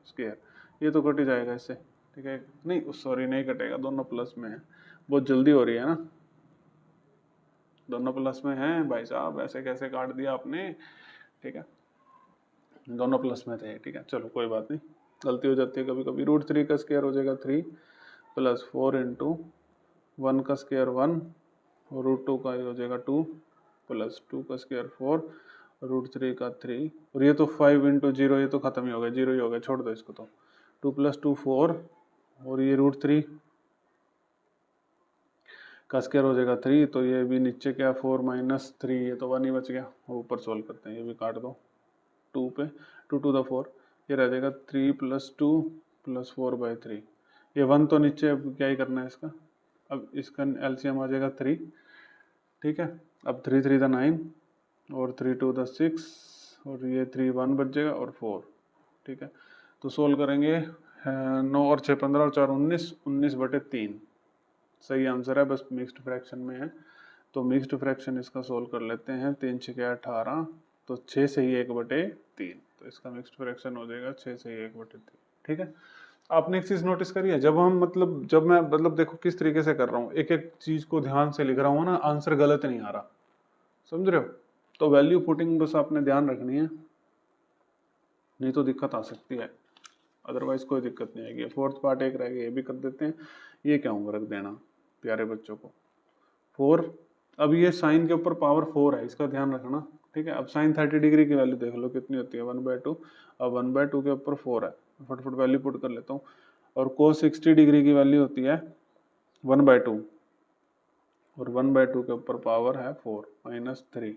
स्क्वायर, ये तो कट ही जाएगा इससे। ठीक है, नहीं सॉरी नहीं कटेगा, दोनों प्लस में है, बहुत जल्दी हो रही है ना, दोनों प्लस में है भाई साहब, ऐसे कैसे काट दिया आपने। ठीक है, दोनों प्लस में थे। ठीक है, चलो कोई बात नहीं, गलती हो जाती है कभी कभी। √3 का स्क्वायर हो जाएगा 3 प्लस 4 इंटू 1 का स्क्वायर 1 और √2 का हो जाएगा 2 प्लस 2 का स्क्वायर 4, √3 का 3, और ये तो 5 इंटू 0, ये तो खत्म ही हो गया, 0 ही हो गया, छोड़ दो इसको। तो 2 प्लस 2 4, और ये √3 का स्क्वायर हो जाएगा 3, तो ये भी नीचे क्या 4 माइनस 3, ये तो 1 ही बच गया, ऊपर सॉल्व करते हैं, ये भी काट दो 2 पे, 2 टू द 4, ये रह जाएगा 3 प्लस 2 प्लस 4/3, ये 1 तो नीचे, अब क्या ही करना है इसका, अब इसका एलसीएम आ जाएगा 3। ठीक है, अब 3 3 द 9 और 3 2 द 6, और ये 3 1 बच जाएगा और 4। ठीक है, तो सोल्व करेंगे, 9 और 6 15 और 4 19, 19/3 सही आंसर है, बस मिक्स्ड फ्रैक्शन में है, तो मिक्स्ड फ्रैक्शन इसका सोल्व कर लेते हैं। 3 6 18, तो 6 से ही 1/3, तो इसका मिक्स्ड फ्रैक्शन हो जाएगा 6 से ही 1/3। ठीक है, आपने एक चीज नोटिस करी है, जब मैं देखो किस तरीके से कर रहा हूँ, एक एक चीज को ध्यान से लिख रहा हूँ ना, आंसर गलत नहीं आ रहा, समझ रहे हो। तो वैल्यू पुटिंग बस आपने ध्यान रखनी है, नहीं तो दिक्कत आ सकती है, अदरवाइज कोई दिक्कत नहीं आएगी। फोर्थ पार्ट एक रह गया, ये भी कर देते हैं। ये क्या होगा, रख देना प्यारे बच्चों को 4, अब ये साइन के ऊपर पावर 4 है, इसका ध्यान रखना। ठीक है, अब साइन 30 डिग्री की वैल्यू देख लो कितनी होती है 1/2, अब 1/2 के ऊपर 4 है, फटफट वैल्यू पुट कर लेता हूँ। और cos 60 डिग्री की वैल्यू होती है 1/2, और 1/2 के ऊपर पावर है 4 माइनस 3।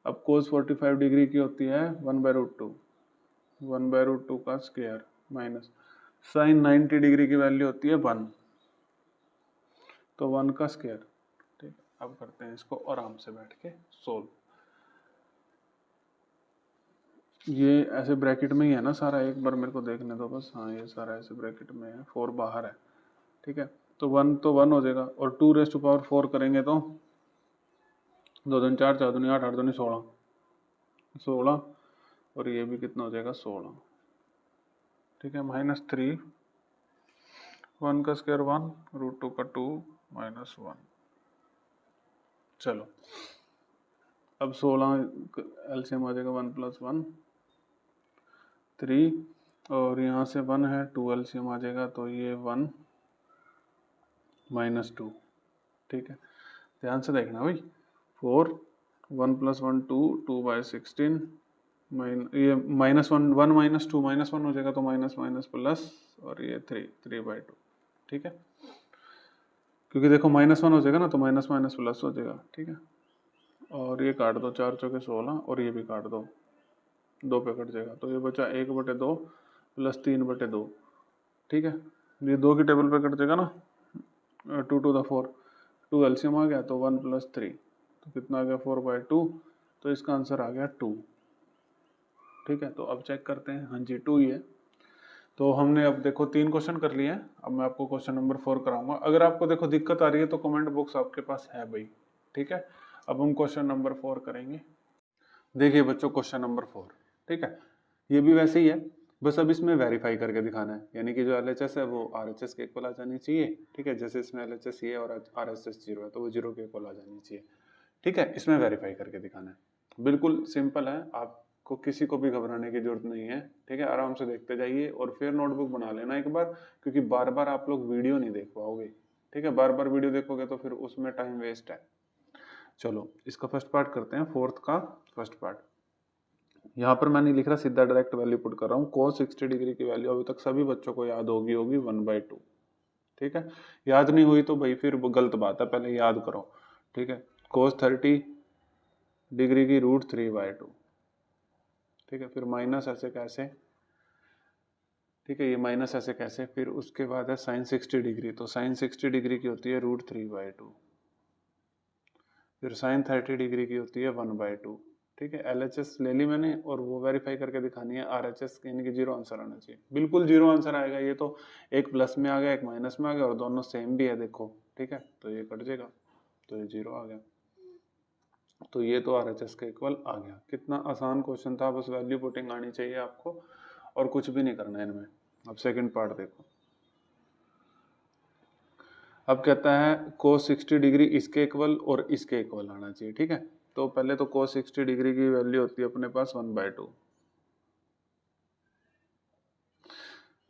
अब cos 45 डिग्री की होती है 1/√2, 1/√2 का स्क्वायर माइनस साइन 90 डिग्री की वैल्यू होती है 1, तो 1 का स्क्वायर। ठीक है, अब करते हैं इसको आराम से बैठ के सोल्व। ये ऐसे ब्रैकेट में ही है ना सारा, एक बार मेरे को देखने दो बस, हाँ ये सारा ऐसे ब्रैकेट में है, 4 बाहर है। ठीक है, तो 1 तो 1 हो जाएगा, और 2⁴ करेंगे तो 2 दूनी 4, 4 दूनी 8, 8 दूनी 16, 16, और ये भी कितना हो जाएगा 16। ठीक है, -3, 1 का स्क्वायर 1, √2 का 2 -1। चलो अब 16 एलसीएम आ जाएगा 1 + 1 3, और यहाँ से 1 है, 2 एलसीएम आ जाएगा, तो ये 1 -2। ठीक है, ध्यान से देखना भाई, 4 1 + 1 2, 2/16, ये -1 1 -2 -1 हो जाएगा, तो माइनस माइनस प्लस, और ये 3 3/2। ठीक है, क्योंकि देखो -1 हो जाएगा ना, तो माइनस माइनस प्लस हो जाएगा। ठीक है, और ये काट दो, 4 चौके 16, और ये भी काट दो, 2 पे कट जाएगा, तो ये बचा 1/2 प्लस 3/2। ठीक है, ये 2 की टेबल पे कट जाएगा ना, 2 टू द 4, 2 एलसीएम आ गया, तो 1 + 3, तो कितना आ गया 4/2, तो इसका आंसर आ गया 2। ठीक है, तो अब चेक करते हैं, हाँ जी 2 ही है। तो हमने अब देखो 3 क्वेश्चन कर लिए हैं, अब मैं आपको क्वेश्चन नंबर 4 कराऊंगा। अगर आपको देखो दिक्कत आ रही है तो कमेंट बॉक्स आपके पास है भाई। ठीक है, अब हम क्वेश्चन नंबर 4 करेंगे। देखिए बच्चों क्वेश्चन नंबर 4, ठीक है, ये भी वैसे ही है, बस अब इसमें वेरीफाई करके दिखाना है, यानी कि जो एलएचएस है वो आरएचएस के इक्वल आ जानी चाहिए, ठीक है, जैसे इसमें एलएचएस ये और आरएचएस 0 है तो वो 0 के इक्वल आ जानी चाहिए, ठीक है, इसमें वेरीफाई करके दिखाना है। बिल्कुल सिंपल है, आपको किसी को भी घबराने की जरूरत नहीं है, ठीक है, आराम से देखते जाइए और फिर नोटबुक बना लेना एक बार, क्योंकि बार बार आप लोग वीडियो नहीं देख पाओगे, ठीक है, बार बार वीडियो देखोगे तो फिर उसमें टाइम वेस्ट है। चलो इसका फर्स्ट पार्ट करते हैं, फोर्थ का फर्स्ट पार्ट। यहाँ पर मैं नहीं लिख रहा, सीधा डायरेक्ट वैल्यू पुट कर रहा हूँ। cos 60 डिग्री की वैल्यू अभी तक सभी बच्चों को याद होगी 1/2, ठीक है, याद नहीं हुई तो भाई फिर गलत बात है, पहले याद करो, ठीक है, cos 30 डिग्री की √3/2, ठीक है, फिर माइनस ऐसे कैसे, ठीक है, ये माइनस ऐसे कैसे, फिर उसके बाद है sin 60 डिग्री, तो sin 60 डिग्री की होती है √3/2, फिर sin 30 डिग्री की होती है 1/2, ठीक है, एलएचएस ले ली मैंने और वो वेरीफाई करके दिखानी है आरएचएस, यानी कि 0 आंसर आना चाहिए, बिल्कुल 0 आंसर आएगा, ये तो एक प्लस में आ गया एक माइनस में आ गया और दोनों सेम भी है देखो, ठीक है, तो ये कट जाएगा तो ये 0 आ गया, तो ये तो आरएचएस के इक्वल आ गया। कितना आसान क्वेश्चन था, बस वैल्यू पुटिंग आनी चाहिए आपको और कुछ भी नहीं करना है इनमें। अब सेकंड पार्ट देखो, अब कहता है cos 60 डिग्री इसके इक्वल और इसके इक्वल आना चाहिए, ठीक है, तो पहले तो cos 60 डिग्री की वैल्यू होती है अपने पास 1/2,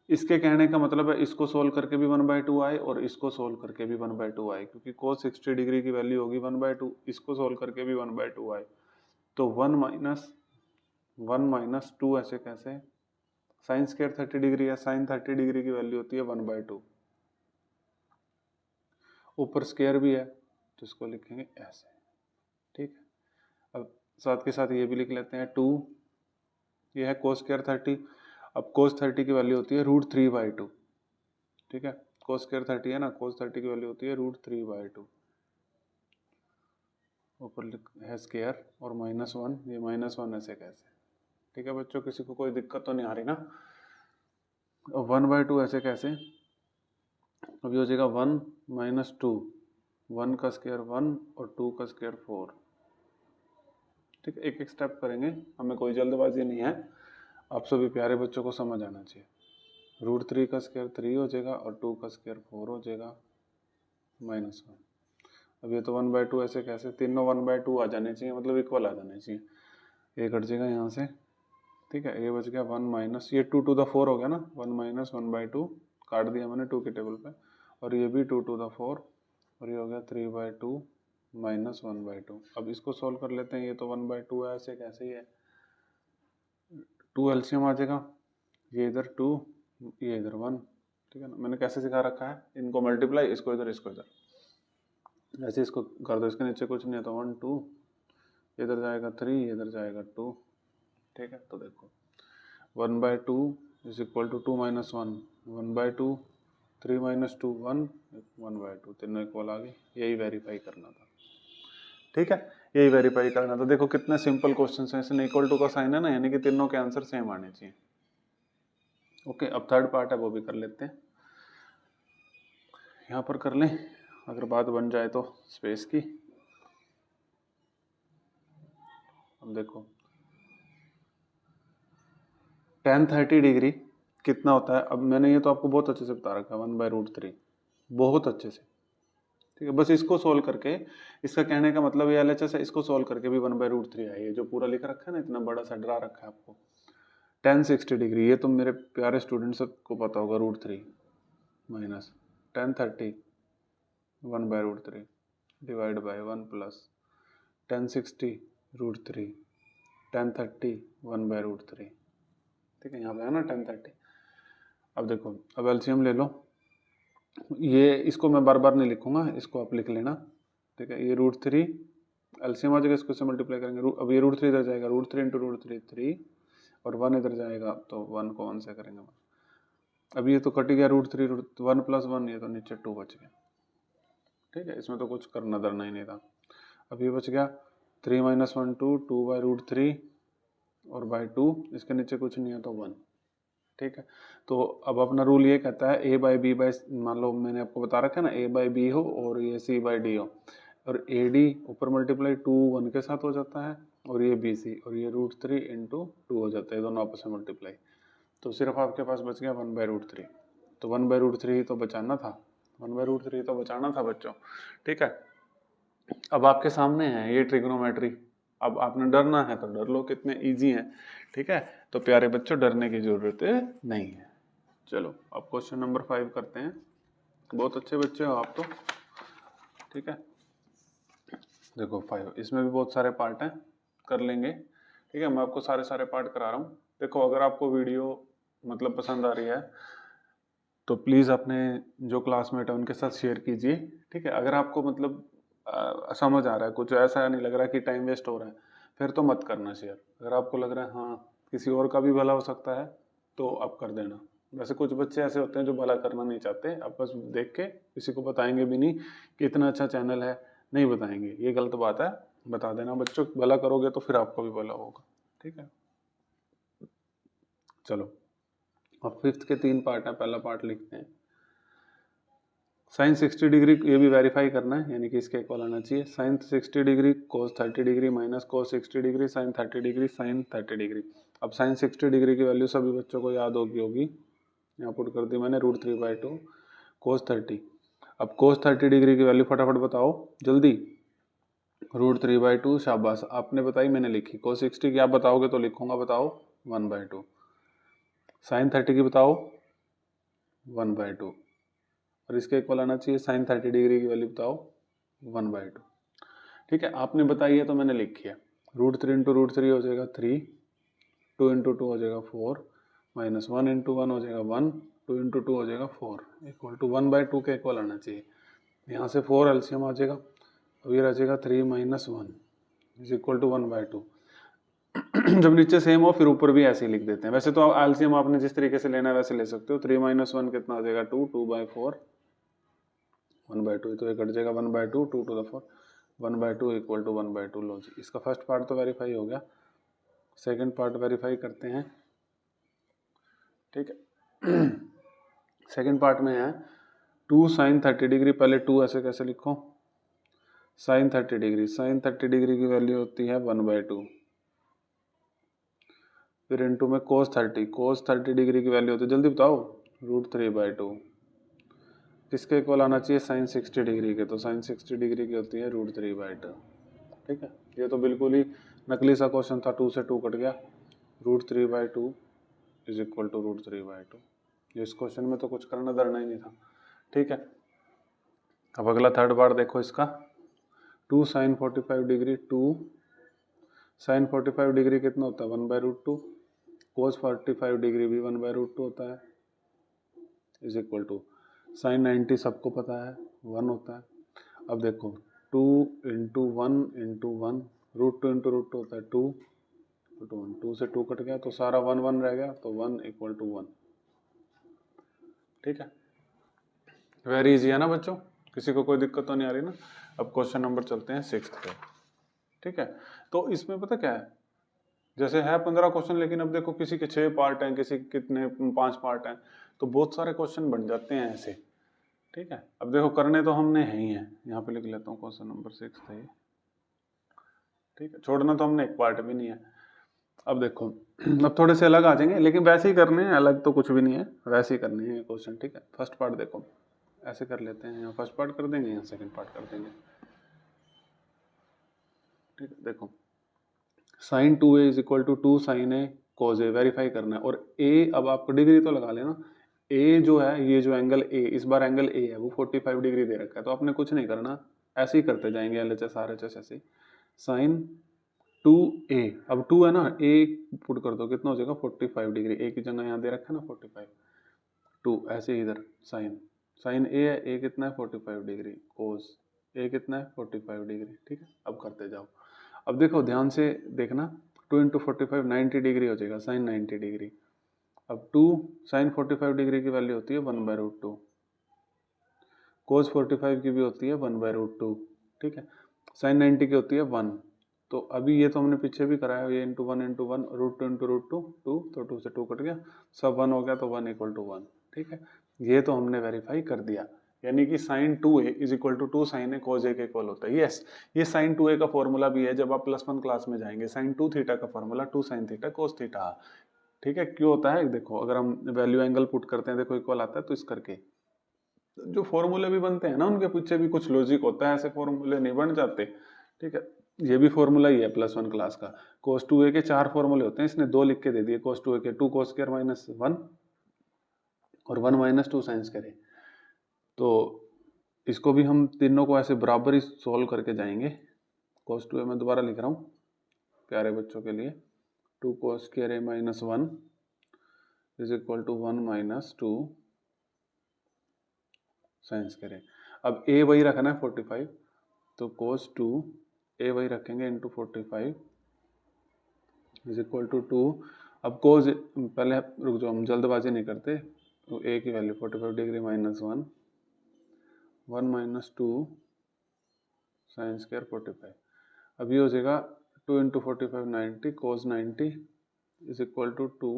इसके कहने का मतलब है इसको सोल्व करके भी 1/2 आए और इसको सोल्व करके भी 1/2 आए, क्योंकि cos 60 डिग्री की वैल्यू होगी 1/2, इसको सोल्व करके भी 1/2 आए, तो 1 माइनस 2 ऐसे कैसे, साइन स्क्वायर 30 डिग्री है, साइन 30 डिग्री की वैल्यू होती है 1/2, ऊपर स्क्वायर भी है तो इसको लिखेंगे ऐसे, ठीक है, अब साथ के साथ ये भी लिख लेते हैं 2, ये है cos स्क्वायर 30, अब cos 30 की वैल्यू होती है √3/2, ठीक है, cos स्क्वायर 30 है ना, cos 30 की वैल्यू होती है √3/2, ऊपर है स्क्वायर और -1, ये -1 ऐसे कैसे, ठीक है बच्चों, किसी को कोई दिक्कत तो नहीं आ रही ना, 1/2 ऐसे कैसे, अब ये हो जाएगा 1 माइनस 2, 1 का स्क्वायर 1 और 2 का स्क्वायर 4, ठीक है, एक एक स्टेप करेंगे, हमें कोई जल्दबाजी नहीं है, आप सभी प्यारे बच्चों को समझ आना चाहिए। √3 का स्क्वायर 3 हो जाएगा और 2 का स्क्वायर 4 हो जाएगा, -1, अब ये तो 1/2 ऐसे कैसे, तीनों 1/2 आ जाने चाहिए, मतलब इक्वल आ जाने चाहिए, ये कट जाएगा यहाँ से, ठीक है, ये बच गया 1 माइनस, ये 2 to the 4 हो गया ना, 1 माइनस 1/2 काट दिया मैंने 2 के टेबल पे, और ये भी 2 to the 4 और ये हो गया 3/2 माइनस 1/2। अब इसको सॉल्व कर लेते हैं, ये तो 1/2 है, ऐसे कैसे ही है, 2 एलसीएम आ जाएगा, ये इधर 2 ये इधर 1, ठीक है ना, मैंने कैसे सिखा रखा है, इनको मल्टीप्लाई, इसको इधर इसको इधर, ऐसे इसको कर दो, इसके नीचे कुछ नहीं है तो 1 2, इधर जाएगा 3 इधर जाएगा 2, ठीक है, तो देखो 1/2 is equal to 2 minus 1, 1/2, 3 minus 2 1, 1/2, तीनों इक्वल आ गए, यही वेरीफाई करना था, ठीक है, यही वेरीफाई करना था। देखो कितने सिंपल क्वेश्चन हैं, इसमें इक्वल टू का साइन है ना, यानी कि तीनों के आंसर सेम आने चाहिए। ओके, अब थर्ड पार्ट है वो भी कर लेते हैं, यहाँ पर कर लें, अगर बात बन जाए तो स्पेस की। अब देखो tan 30 डिग्री कितना होता है, अब मैंने ये तो आपको बहुत अच्छे से बता रखा है 1/√3, बहुत अच्छे से, ठीक है, बस इसको सोल्व करके, इसका कहने का मतलब ये एलएचएस है, इसको सोल्व करके भी 1/√3 है, ये जो पूरा लिख रखा है ना, इतना बड़ा सा डरा रखा है आपको, tan 60 डिग्री, ये तो मेरे प्यारे स्टूडेंट सबको पता होगा, √3 minus tan 30 1/√3 divide by 1 plus tan 60 √3 tan 30 1/√3, ठीक है, यहाँ पे है ना tan 30। अब देखो, अब एलसीएम ले लो, ये इसको मैं बार बार नहीं लिखूंगा, इसको आप लिख लेना, ठीक है, ये √3 एलसीएम आ जाएगा, इसको से मल्टीप्लाई करेंगे, अब ये √3 इधर जाएगा, √3 इंटू √3 3 और 1 इधर जाएगा तो 1 को 1 से करेंगे, अब ये तो कट गया √3 1 प्लस 1, ये तो नीचे 2 बच गया, ठीक है, इसमें तो कुछ करना धरना ही नहीं था। अब ये बच गया 3 माइनस 1 2, 2/√3 और बाय 2, इसके नीचे कुछ नहीं है तो 1, ठीक है, तो अब अपना रूल ये कहता है a बाई बी बाई, मान लो मैंने आपको बता रखा है ना, a बाई बी हो और ये c बाई डी हो, और ए डी ऊपर मल्टीप्लाई 2 1 के साथ हो जाता है, और ये बी सी और ये √3 इंटू 2 हो जाता है, दोनों आपस में मल्टीप्लाई। तो सिर्फ आपके पास बच गया 1/√3। तो 1/√3 ही तो बचाना था, 1/√3 तो बचाना था बच्चों, ठीक है। अब आपके सामने है ये ट्रिग्नोमेट्री, अब आपने डरना है तो डर लो, कितने इजी है, ठीक है। तो प्यारे बच्चों डरने की जरूरत नहीं है। चलो अब क्वेश्चन नंबर 5 करते हैं। बहुत अच्छे बच्चे हो आप तो, ठीक है। देखो 5, इसमें भी बहुत सारे पार्ट हैं, कर लेंगे, ठीक है। मैं आपको सारे पार्ट करा रहा हूँ। देखो अगर आपको वीडियो मतलब पसंद आ रही है तो प्लीज़ अपने जो क्लासमेट है उनके साथ शेयर कीजिए, ठीक है। अगर आपको मतलब समझ आ रहा है, कुछ ऐसा नहीं लग रहा कि टाइम वेस्ट हो रहा है, फिर तो मत करना शेयर। अगर आपको लग रहा है हाँ किसी और का भी भला हो सकता है तो आप कर देना। वैसे कुछ बच्चे ऐसे होते हैं जो भला करना नहीं चाहते, आप बस देख के किसी को बताएंगे भी नहीं कि इतना अच्छा चैनल है, नहीं बताएंगे, ये गलत बात है। बता देना बच्चों, भला करोगे तो फिर आपको भी भला होगा, ठीक है। चलो अब 5th के 3 पार्ट हैं, पहला पार्ट लिखते हैं। साइन 60 डिग्री ये भी वेरीफाई करना है, यानी कि इसके इक्वल आना चाहिए। Sine 60 degree cos 30 degree minus cos 60 degree sine 30 degree sine 30 degree. अब साइन 60 डिग्री की वैल्यू सभी बच्चों को याद होगी, यहाँ पुट कर दी मैंने, √3/2 कोस 30। अब कोस 30 डिग्री की वैल्यू फटाफट बताओ जल्दी। √3/2, शाबाश आपने बताई मैंने लिखी। कोस 60 की आप बताओगे तो लिखूंगा, बताओ 1/2। साइन 30 की बताओ 1/2, और इसके इक्वल आना चाहिए साइन 30 डिग्री की वैल्यू बताओ 1/2, ठीक है। आपने बताई है तो मैंने लिखी है। √3 इंटू √3 हो जाएगा 3, 2 इंटू 2 हो जाएगा 4, माइनस 1 इंटू 1 हो जाएगा 1, 2 इंटू 2 हो जाएगा 4, इक्वल टू 1/2 के इक्वल आना चाहिए। यहाँ से 4 एलसीएम आ जाएगा, अब ये रह जाएगा 3 माइनस 1 इज इक्वल टू 1/2। जब नीचे सेम हो फिर ऊपर भी ऐसे ही लिख देते हैं। वैसे तो एलसीएम आपने जिस तरीके से लेना है वैसे ले सकते हो। 3 माइनस 1 कितना आ जाएगा 2, 2/4, 1/2, तो ये कट जाएगा 1/2, 2 टू द 4, 1/2 इक्वल टू 1/2। लो जी, इसका फर्स्ट पार्ट तो वेरीफाई हो गया, सेकंड पार्ट वेरीफाई करते हैं, ठीक है। सेकंड पार्ट में है 2 साइन 30 डिग्री, पहले 2 ऐसे कैसे लिखो, साइन 30 डिग्री, साइन 30 डिग्री की वैल्यू होती है 1/2, फिर इनटू में कोस 30, कोस 30 डिग्री की वैल्यू होती है, जल्दी बताओ, √3/2। किसके इक्वल आना चाहिए, साइन 60 डिग्री के, तो साइन 60 डिग्री की होती है √3/2, ठीक है। ये तो बिल्कुल ही नकली सा क्वेश्चन था, 2 से 2 कट गया, √3/2 इज इक्वल टू √3/2। इस क्वेश्चन में तो कुछ करना धरना ही नहीं था, ठीक है। अब अगला थर्ड पार्ट देखो इसका, 2 साइन 45 डिग्री, 2 साइन 45 डिग्री कितना होता है 1/√2, कोस 45 डिग्री भी 1/√2 होता है, इज इक्वल टू साइन 90 सबको पता है 1 होता है। अब देखो 2 इंटू 1 इंटू 1, √2 इंटू √2 होता है 2, 2 से 2 कट गया तो सारा 1 1 रह गया, तो 1 इक्वल टू 1, ठीक है। वेरी इजी है ना बच्चों, किसी को कोई दिक्कत तो नहीं आ रही ना। अब क्वेश्चन नंबर चलते हैं 6th पे, ठीक है। तो इसमें पता क्या है, जैसे है 15 क्वेश्चन, लेकिन अब देखो किसी के 6 पार्ट हैं, किसी के कितने 5 पार्ट हैं, तो बहुत सारे क्वेश्चन बन जाते हैं ऐसे, ठीक है। अब देखो करने तो हमने है ही है, यहाँ पे लिख लेता हूँ क्वेश्चन नंबर 6 है, ठीक है। छोड़ना तो हमने एक पार्ट भी नहीं है। अब देखो अब थोड़े से अलग आ जाएंगे, लेकिन वैसे ही करने हैं, अलग तो कुछ भी नहीं है, वैसे ही करने हैं क्वेश्चन, ठीक है। फर्स्ट पार्ट देखो ऐसे कर लेते हैं, यहाँ फर्स्ट पार्ट कर देंगे, यहाँ सेकंड पार्ट कर देंगे, ठीक है। देखो sine 2a is equal to 2 sine a cos a, verify करना है। और a अब आपको डिग्री तो लगा लेना, a जो है ये जो एंगल a, इस बार एंगल a है वो 45 डिग्री दे रखा है, तो आपने कुछ नहीं करना, ऐसे ही करते जाएंगे LHS RHS ऐसे। साइन 2a, अब 2 है ना, a पुट कर दो कितना हो जाएगा 45 डिग्री, a की जगह यहाँ दे रखा है ना 45, 2 ऐसे ही इधर साइन, साइन a है, a कितना है 45 डिग्री, कोस a कितना है 45 डिग्री, ठीक है। अब करते जाओ। अब देखो ध्यान से देखना, 2 इंटू 45 90 डिग्री हो जाएगा, साइन 90 डिग्री। अब 2 साइन 45 डिग्री की वैल्यू होती है 1/√2, कोस 45 की भी होती है 1/√2, ठीक है। साइन 90 की होती है 1, तो अभी ये तो हमने पीछे भी कराया, ये इंटू 1 इंटू 1, √2 इंटू √2 2, तो 2 से 2 कट गया, सब 1 हो गया, तो 1 इक्वल टू 1, ठीक है। ये तो हमने वेरीफाई कर दिया। यानी कि sine 2a is equal to 2 sine a cos a के इक्वल होता है। यस, ये साइन 2a का फॉर्मूला भी है जब आप +1 क्लास में जाएंगे। साइन 2 थीटा का formula 2 sine theta cos theta. ठीक है, क्यों होता है देखो, अगर हम वैल्यू एंगल पुट करते हैं देखो इक्वल आता है तो इस करके जो फॉर्मूले भी बनते हैं ना उनके पीछे भी कुछ लॉजिक होता है, ऐसे फॉर्मूले नहीं बन जाते। ठीक है, ये भी फॉर्मूला ही है +1 क्लास का। cos 2a के 4 फॉर्मूले होते हैं, इसने 2 लिख के दे दिए। cos 2a के 2 cos स्क्वायर माइनस 1 और 1 माइनस 2 साइन स्क्वायर। तो इसको भी हम तीनों को ऐसे बराबर ही सोल्व करके जाएंगे। cos 2a मैं दोबारा लिख रहा हूँ प्यारे बच्चों के लिए, 2 cos square a minus 1 is equal to 1 minus 2 sine square a। अब a वही रखना है 45, तो cos 2 a वही रखेंगे इंटू 45 इज इक्वल टू 2। अब cos पहले रुक जाओ, हम जल्दबाजी नहीं करते, तो a की value 45 degree minus 1 minus 2 sine square 45। अब ये हो जाएगा 2 into 45 90 cos 90 is equal to 2।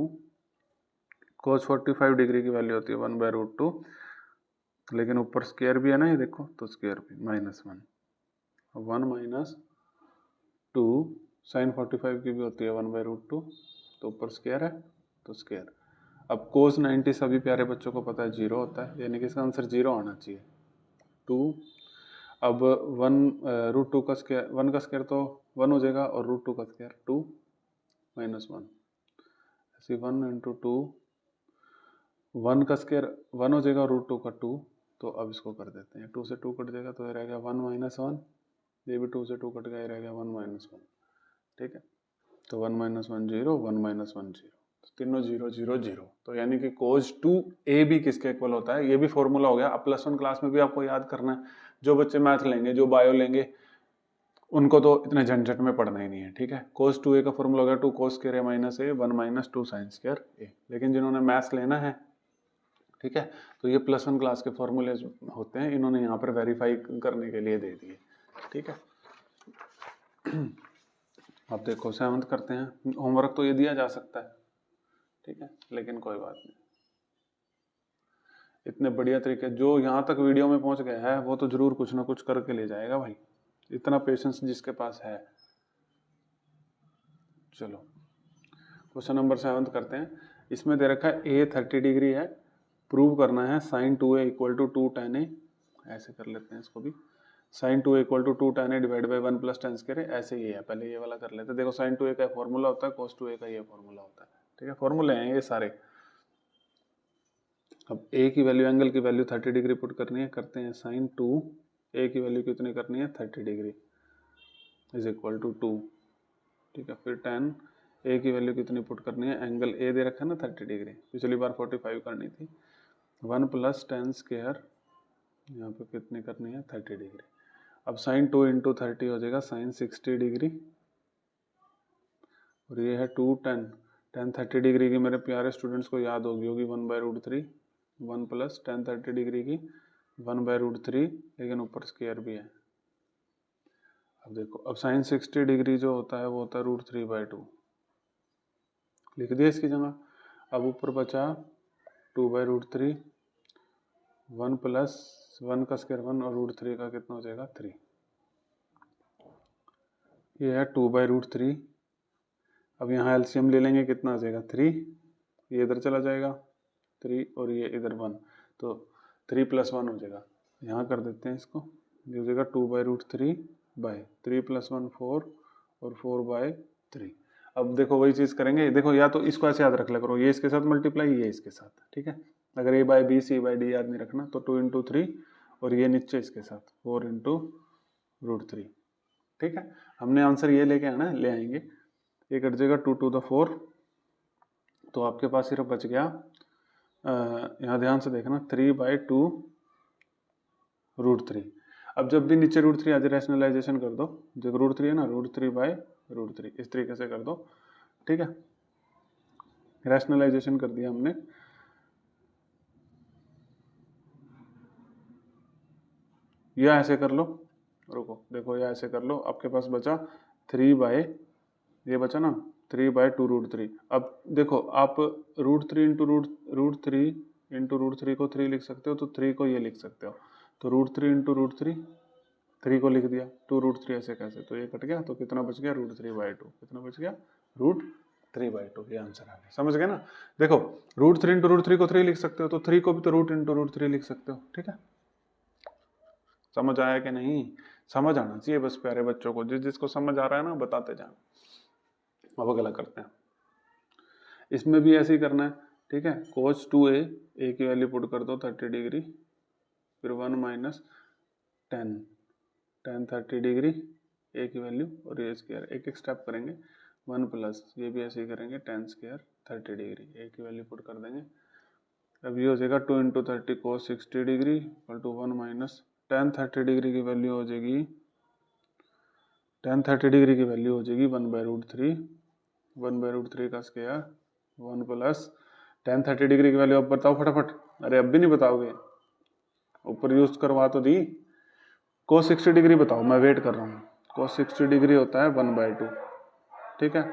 cos 45 degree की वैल्यू होती है 1/√2, लेकिन ऊपर स्क्वायर भी है ना, ये देखो, तो स्क्वायर भी -1। 1 माइनस 2 साइन 45 की भी होती है 1/√2, तो ऊपर स्क्वायर है तो स्क्वायर। अब cos 90 सभी प्यारे बच्चों को पता है 0 होता है, यानी कि इसका आंसर 0 आना चाहिए। 2 अब 1√2 का स्क्वायर, 1 का स्क्वायर तो 1 हो जाएगा और √2 का स्क्वायर 2 माइनस 1, ऐसे 1 इंटू 2, 1 का स्क्वायर 1 हो जाएगा और √2 का 2। तो अब इसको कर देते हैं, 2 से 2 कट जाएगा तो ये रह गया 1 माइनस 1, ये भी 2 से 2 कट गया, ये रह गया 1 माइनस 1। ठीक है, तो 1 माइनस 1 0, 1 माइनस 1 0, तीनों 0 0 0। तो यानी कि cos 2a भी किसके इक्वल होता है, ये भी फॉर्मूला हो गया। अब +1 क्लास में भी आपको याद करना है। जो बच्चे मैथ लेंगे, जो बायो लेंगे, उनको तो इतने झंझट में पढ़ना ही नहीं है। ठीक है, cos 2a का फॉर्मूला हो गया 2 cos square a minus a 1 minus 2 sine square a। लेकिन जिन्होंने मैथ्स लेना है, ठीक है, तो ये +1 क्लास के फॉर्मूले होते हैं, इन्होंने यहाँ पर वेरीफाई करने के लिए दे दिए। ठीक है, अब देखो 7th करते हैं। होमवर्क तो ये दिया जा सकता है, ठीक है, लेकिन कोई बात नहीं, इतने बढ़िया तरीके, जो यहाँ तक वीडियो में पहुँच गया है वो तो जरूर कुछ ना कुछ करके ले जाएगा भाई, इतना पेशेंस जिसके पास है। चलो क्वेश्चन नंबर 7 करते हैं। इसमें दे रखा है a 30 डिग्री है, प्रूव करना है sin 2a equal to 2 tan a। ऐसे कर लेते हैं इसको भी, sin 2a equal to 2 tan a divide by 1 plus tan square a। ऐसे ही है, पहले ये वाला कर लेते हैं। देखो sin 2a का फॉर्मूला होता है, cos 2a का ये फॉर्मूला होता है। ठीक है, फॉर्मूले हैं ये सारे। अब a की वैल्यू, एंगल की वैल्यू 30 डिग्री पुट करनी है, करते हैं sin 2 a की वैल्यू कितनी करनी है 30 डिग्री इज इक्वल टू 2। ठीक है, फिर tan a की वैल्यू कितनी पुट करनी है, एंगल a दे रखा है ना 30 डिग्री, पिछली बार 45 करनी थी, 1 प्लस tan स्क्वायर यहाँ पे कितनी करनी है 30 डिग्री। अब sin 2 इंटू 30 हो जाएगा sin 60 डिग्री, और ये है 2 tan 30 डिग्री की मेरे प्यारे स्टूडेंट्स को याद होगी 1/√3, 1 प्लस tan 30 डिग्री की 1/√3, लेकिन ऊपर स्क्वायर भी है। अब देखो, अब sin 60 डिग्री जो होता है वो होता है √3/2, लिख दिया इसकी जगह। अब ऊपर बचा 2/√3, 1 प्लस 1 का स्क्वायर 1 और √3 का कितना हो जाएगा 3। ये है 2/√3। अब यहाँ एलसीएम ले लेंगे, कितना आ जाएगा 3, ये इधर चला जाएगा 3 और ये इधर 1, तो 3 + 1 हो जाएगा। यहाँ कर देते हैं इसको, ये हो जाएगा 2/√3 बाय 3 + 1 4 और 4/3। अब देखो वही चीज़ करेंगे, देखो या तो इसको ऐसे याद रख लिया करो, ये इसके साथ मल्टीप्लाई, ये इसके साथ। ठीक है, अगर a/b c/d याद नहीं रखना तो 2 × 3 और ये नीचे इसके साथ 4 × √3। ठीक है, हमने आंसर ये लेके आना है, ले आएंगे। ये कट जाएगा 2 to the 4, तो आपके पास सिर्फ बच गया, यहाँ ध्यान से देखना, 3/2 √3। अब जब भी नीचे √3 आ जाए रैशनलाइजेशन कर दो, जब √3 है ना, √3/√3 इस तरीके से कर दो। ठीक है, रैशनलाइजेशन कर दिया हमने। या ऐसे कर लो, रुको देखो, या ऐसे कर लो, आपके पास बचा 3/, ये बचा ना 3/2 √3। अब देखो आप √3 इंटू √3 को 3 लिख सकते हो, तो 3 को ये लिख सकते हो। तो √3 इंटू √3, 3 को लिख दिया, 2√3 ऐसे कैसे, तो ये कट गया, तो कितना बच गया √3/2, कितना बच गया √3/2, ये आंसर आ गया। समझ गए ना? देखो √3 इंटू √3 को 3 लिख सकते हो, तो 3 को भी तो रूट इंटू √3 लिख सकते हो। ठीक है, समझ आया कि नहीं? समझ आना चाहिए बस प्यारे बच्चों को, जिसको समझ आ रहा है ना बताते जाओ। अब अगला करते हैं, इसमें भी ऐसे ही करना है। ठीक है, cos 2a, a की वैल्यू पुट कर दो 30 डिग्री, फिर 1 माइनस 10 30 डिग्री, a की वैल्यू और ये स्क्वायर, एक एक स्टेप करेंगे। 1 प्लस ये भी ऐसे ही करेंगे, 10 स्क्वायर 30 डिग्री, a की वैल्यू पुट कर देंगे। अब ये हो जाएगा 2 into 30 cos 60 degree equal to 1 minus 30 degree की वैल्यू हो जाएगी, 30 डिग्री की वैल्यू हो जाएगी 1/√3, 1/√3 का स्क्वायर 1 प्लस 30 डिग्री की वैल्यू। अब बताओ फटाफट, अरे अब भी नहीं बताओगे, ऊपर यूज करवा तो दी। cos 60 डिग्री बताओ, मैं वेट कर रहा हूँ। cos 60 डिग्री होता है 1/2। ठीक है,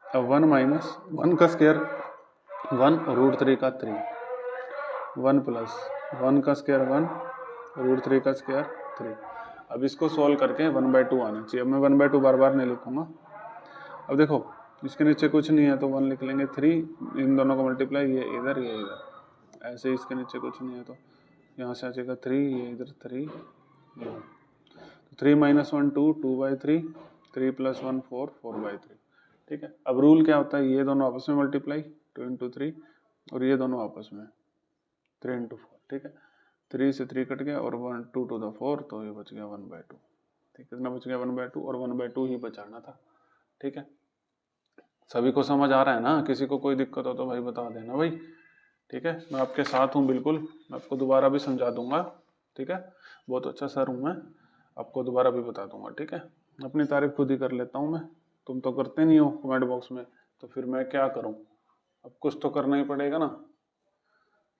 अब 1 माइनस 1 का स्क्वायर 1 √3 का 3, 1 प्लस 1 का स्क्वायर 1 √3 का स्क्वायर 3। अब इसको सोल्व करके 1/2 आना चाहिए। अब मैं 1/2 बार बार नहीं लिखूंगा। अब देखो इसके नीचे कुछ नहीं है तो 1 लिख लेंगे, 3 इन दोनों को मल्टीप्लाई, ये इधर ये इधर, ऐसे इसके नीचे कुछ नहीं है तो यहाँ से आ जाएगा 3, ये इधर 3, ये 3 माइनस 1 2, 2/3, 3 प्लस 1 4, 4/3। ठीक है, अब रूल क्या होता है, ये दोनों आपस में मल्टीप्लाई 2 इंटू 3 और ये दोनों आपस में 3 इंटू 4। ठीक है, 3 से 3 कट गया और 1 2 टू द 4, तो ये बच गया 1/2। ठीक, कितना बच गया 1/2, और 1/2 ही बचाना था। ठीक है, सभी को समझ आ रहा है ना? किसी को कोई दिक्कत हो तो भाई बता देना भाई। ठीक है, मैं आपके साथ हूँ बिल्कुल, मैं आपको दोबारा भी समझा दूंगा। ठीक है, बहुत अच्छा सर हूँ मैं, आपको दोबारा भी बता दूंगा। ठीक है, अपनी तारीफ खुद ही कर लेता हूँ मैं, तुम तो करते नहीं हो कमेंट बॉक्स में, तो फिर मैं क्या करूँ? अब कुछ तो करना ही पड़ेगा ना।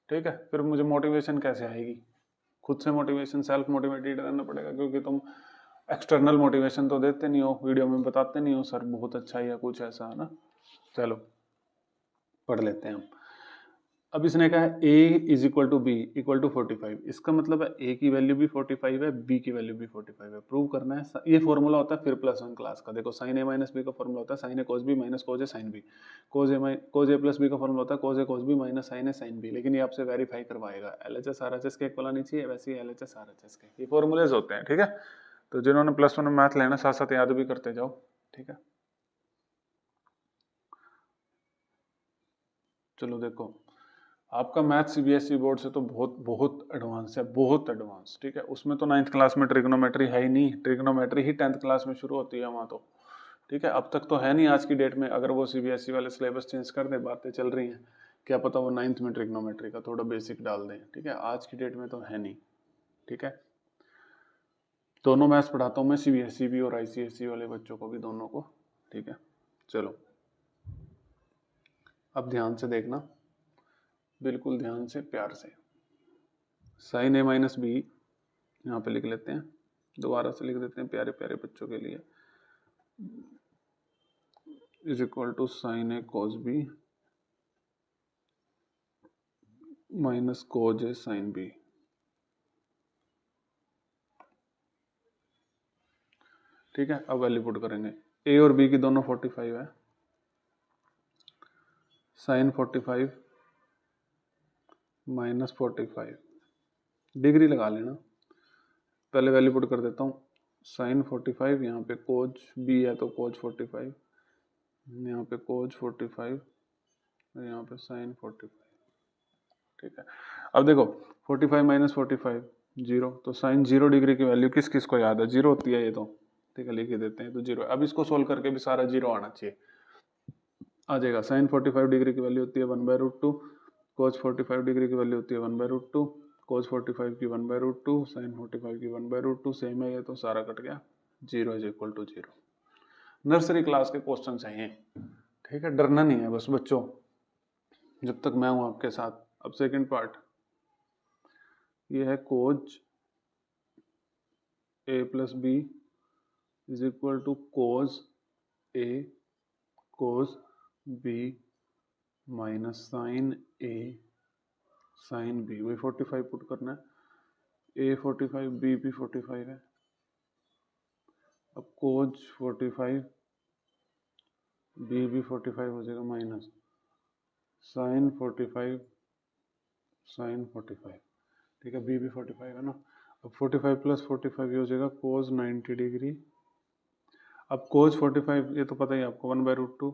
ठीक है, फिर मुझे मोटिवेशन कैसे आएगी? खुद से मोटिवेशन, सेल्फ मोटिवेटेड रहना पड़ेगा, क्योंकि तुम एक्सटर्नल मोटिवेशन तो देते नहीं हो, वीडियो में बताते नहीं हो सर बहुत अच्छा है या कुछ ऐसा, है ना। चलो पढ़ लेते हैं हम। अब इसने कहा है a is equal to b equal to 45, इसका मतलब है a की वैल्यू भी 45 है, b की वैल्यू भी 45 है। प्रूव करना है, ये फॉर्मूला होता है फिर +1 क्लास का। देखो sin a माइनस बी का फॉर्मूला होता है sin a cos b minus cos a sin b, cos a plus b का फॉर्मूला होता है cos a cos b minus sin a sin b। लेकिन ये आपसे वेरीफाई करवाएगा, LHS RHS के इक्वल आनी चाहिए, वैसे ही LHS RHS के ये फॉर्मूलेज होते हैं। ठीक है, तो जिन्होंने +1 में मैथ लेना साथ साथ याद भी करते जाओ। ठीक है, चलो देखो आपका मैथ सीबीएसई बोर्ड से तो बहुत बहुत एडवांस है, बहुत एडवांस। ठीक है, उसमें तो 9th क्लास में ट्रिग्नोमेट्री है ही नहीं, ट्रिग्नोमेट्री ही 10th क्लास में शुरू होती है वहाँ तो। ठीक है, अब तक तो है नहीं आज की डेट में, अगर वो सीबीएसई वाले सिलेबस चेंज कर दे, बातें चल रही हैं, क्या पता वो 9th में ट्रिग्नोमेट्री का थोड़ा बेसिक डाल दें। ठीक है, आज की डेट में तो है नहीं। ठीक है, दोनों मैथ्स पढ़ाता हूँ मैं, सीबीएसई भी और आईसीएसई वाले बच्चों को भी, दोनों को। ठीक है, चलो अब ध्यान से देखना, बिल्कुल ध्यान से प्यार से। sin a माइनस बी यहाँ पे लिख लेते हैं, दोबारा से लिख देते हैं प्यारे प्यारे बच्चों के लिए, is equal to sin a cos b minus cos a sin b। ठीक है, अब वैल्यू पुट करेंगे, a और b की दोनों 45 है, sin 45 माइनस 45, डिग्री लगा लेना, पहले वैल्यू पुट कर देता हूँ, sin 45 यहाँ पे cos b है तो cos 45, यहाँ पे cos 45 और यहाँ पे sin 45। ठीक है, अब देखो 45 माइनस 45 0, तो साइन 0 डिग्री की वैल्यू किस किस को याद है, 0 होती है ये तो। ठीक है, लिख ही देते हैं तो 0। अब इसको सोल्व करके भी सारा 0 आना चाहिए, आ जाएगा। साइन 45 डिग्री की वैल्यू होती है 1/√2, कोस 45 डिग्री की वैल्यू होती है 1/√2, कोस 45 की 1/√2, साइन 45 की 1/√2, सेम है ये तो सारा कट गया, 0 is equal to 0। Nursery class के क्वेश्चन है ये। ठीक है, डरना नहीं है बस बच्चों, जब तक मैं हूं आपके साथ। अब सेकंड पार्ट, ये है cos a plus b is equal to cos a cos b minus sine a sine b, वही 45 पुट करना है, ए 45 बी भी 45 है। अब कोज 45 बी भी 45 हो जाएगा माइनस साइन 45 साइन 45, ठीक है, बी भी 45 है ना। अब 45 प्लस 45 ये हो जाएगा कोज 90 डिग्री। अब कोज 45 ये तो पता ही है आपको 1/√2,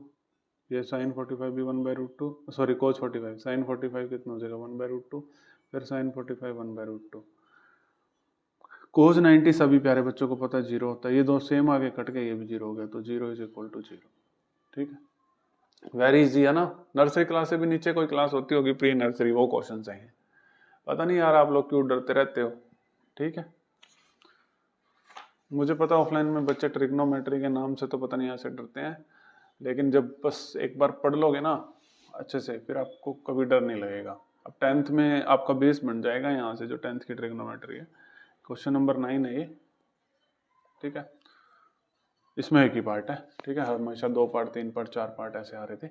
ये साइन 45 भी 1/√2, सॉरी कोज 45 साइन 45 कितना हो जाएगा 1/√2, फिर साइन 45 1/√2। कोज 90 सभी प्यारे बच्चों को पता है जीरो होता है, ये दो सेम आगे कट गए, ये भी जीरो हो गया, तो 0 = 0। ठीक है, वेरी इजी है ना। नर्सरी क्लास से भी नीचे कोई क्लास होती होगी प्री नर्सरी, वो क्वेश्चन चाहिए। पता नहीं यार आप लोग क्यों डरते रहते हो। ठीक है, मुझे पता ऑफलाइन में बच्चे ट्रिग्नोमेट्री के नाम से तो पता नहीं ऐसे डरते हैं, लेकिन जब बस एक बार पढ़ लोगे ना अच्छे से, फिर आपको कभी डर नहीं लगेगा। अब 10th में आपका बेस बन जाएगा यहाँ से, जो 10th की ट्रिग्नोमेट्री है। क्वेश्चन नंबर 9 है ये। ठीक है, इसमें एक ही पार्ट है। ठीक है, हमेशा 2 पार्ट 3 पार्ट 4 पार्ट ऐसे आ रहे थे।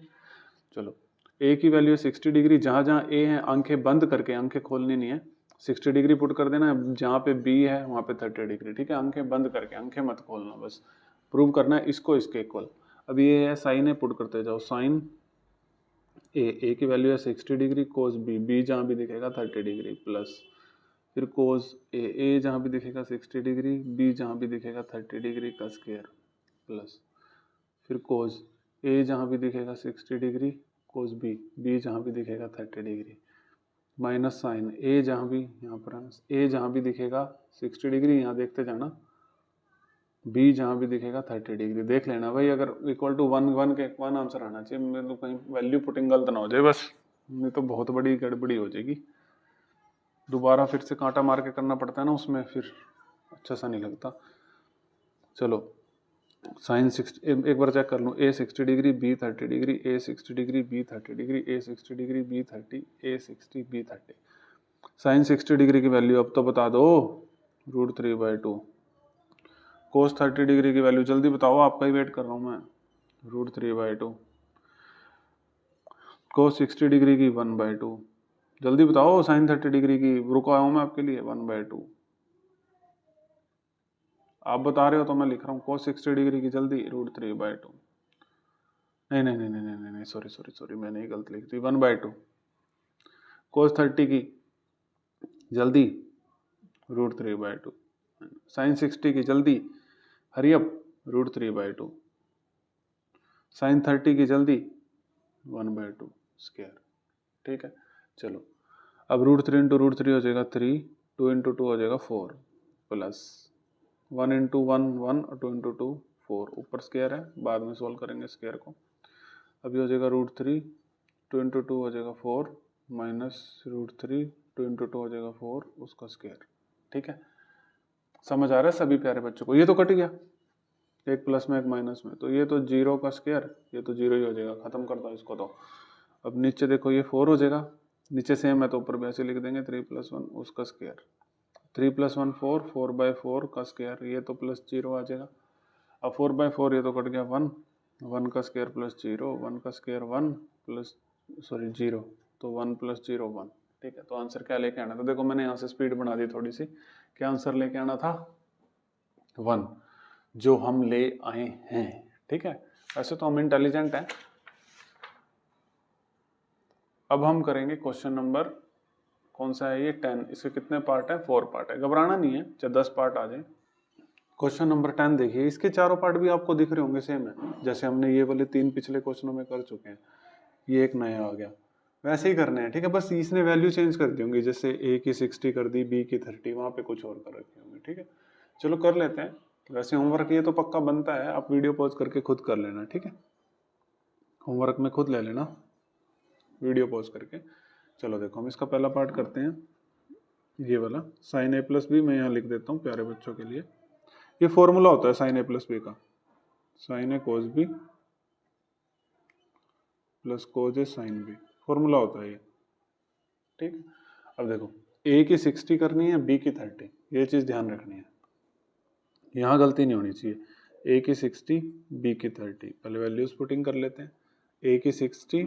चलो, ए की वैल्यू 60 डिग्री, जहाँ जहाँ ए है आंखें बंद करके, आंखें खोलनी नहीं है, 60 डिग्री पुट कर देना है। जहाँ पे बी है वहाँ पे 30 डिग्री। ठीक है, आंखें बंद करके, आंखें मत खोलना, बस प्रूव करना है इसको इसके इक्वल। अब ये है साइन ए, पुट करते जाओ, साइन ए की वैल्यू है 60 डिग्री, कोस बी जहाँ भी दिखेगा 30 डिग्री प्लस, फिर कोस ए जहाँ भी दिखेगा 60 डिग्री, बी जहाँ भी दिखेगा 30 डिग्री का स्क्वायर प्लस, फिर कोस ए जहाँ भी दिखेगा 60 डिग्री, कोस बी जहाँ भी दिखेगा 30 डिग्री, माइनस साइन ए जहाँ भी, यहाँ पर ए जहाँ भी दिखेगा 60 डिग्री, यहाँ देखते जाना, बी जहाँ भी दिखेगा 30 डिग्री। देख लेना भाई, अगर इक्वल टू 1 के 1 आंसर आना चाहिए, मेरे तो कहीं वैल्यू पुटिंग गलत ना हो जाए बस, नहीं तो बहुत बड़ी गड़बड़ी हो जाएगी। दोबारा फिर से कांटा मार के करना पड़ता है ना उसमें, फिर अच्छा सा नहीं लगता। चलो, साइन 60 एक बार चेक कर लूँ, ए 60 डिग्री बी 30 डिग्री, ए 60 डिग्री बी 30 डिग्री, ए 60 डिग्री बी 30, ए 60 बी 30। साइन 60 डिग्री की वैल्यू अब तो बता दो, √3/2। कोस 30 डिग्री की वैल्यू जल्दी बताओ, आपका ही वेट कर रहा हूँ मैं। √3/2। कोस 60 डिग्री की 1/2, जल्दी बताओ। साइन 30 डिग्री की रुका हूँ मैं आपके लिए, 1/2। आप बता रहे हो तो मैं लिख रहा हूँ, कोस 60 डिग्री की जल्दी, √3/2। नहीं नहीं नहीं नहीं नहीं नहीं, सॉरी सॉरी सॉरी, मैंने ही गलत लिख दी, 1/2। कोस 30 की जल्दी, √3/2। साइन 60 की जल्दी, हरी अप, √3/2। साइन 30 की जल्दी, 1/2 स्क्वायर। ठीक है, चलो, अब √3 × √3 हो जाएगा 3, 2 × 2 हो जाएगा 4, प्लस 1 × 1 1 और 2 × 2 4, ऊपर स्क्वायर है, बाद में सोल्व करेंगे स्क्वायर को। अब ये हो जाएगा √3, 2 × 2 हो जाएगा 4, माइनस √3, 2 × 2 हो जाएगा 4, उसका स्क्वायर। ठीक है, समझ आ रहा है सभी प्यारे बच्चों को। ये तो कट गया, एक प्लस में एक माइनस में, तो ये तो 0 का स्क्वायर, ये तो 0 ही हो जाएगा, खत्म कर दो इसको। तो अब नीचे देखो, ये 4 हो जाएगा, नीचे सेम है तो ऊपर भी ऐसे लिख देंगे, 3 + 1 उसका स्क्वायर, 3 + 1 4, 4/4 का स्क्वायर, ये तो प्लस 0 आ जाएगा। अब 4/4 ये तो कट गया 1, 1 का स्क्वायर प्लस 0, 1 का स्क्वायर 1 प्लस, सॉरी 0, तो 1 + 0 1। ठीक है, तो आंसर क्या लेके आना था, देखो मैंने यहाँ से स्पीड बना दी थोड़ी सी, क्या आंसर लेके आना था, 1, जो हम ले आए हैं। ठीक है, वैसे तो हम इंटेलिजेंट हैं। अब हम करेंगे क्वेश्चन नंबर, कौन सा है ये, 10। इसके कितने पार्ट है, 4 पार्ट है, घबराना नहीं है, चाहे 10 पार्ट आ जाए। क्वेश्चन नंबर 10 देखिए, इसके चारों पार्ट भी आपको दिख रहे होंगे, सेम है, जैसे हमने ये वाले 3 पिछले क्वेश्चनों में कर चुके हैं। ये एक नया आ गया, वैसे ही करना है। ठीक है, बस इसने वैल्यू चेंज कर दी होंगी, जैसे ए की 60 कर दी, बी की 30, वहाँ पे कुछ और कर रखे होंगे। ठीक है, चलो कर लेते हैं। वैसे होमवर्क ये तो पक्का बनता है, आप वीडियो पॉज करके खुद कर लेना। ठीक है, होमवर्क में खुद ले लेना वीडियो पॉज करके। चलो देखो, हम इसका पहला पार्ट करते हैं, ये वाला साइन ए प्लस बी, मैं यहाँ लिख देता हूँ प्यारे बच्चों के लिए। ये फॉर्मूला होता है साइन ए प्लस बी का, साइन ए कोस बी प्लस कोस ए साइन बी, फॉर्मूला होता है ये। ठीक है, अब देखो, ए की 60 करनी है, बी की 30, ये चीज़ ध्यान रखनी है, यहाँ गलती नहीं होनी चाहिए। ए की 60, बी की 30, पहले वैल्यूज पुटिंग कर लेते हैं। ए की 60,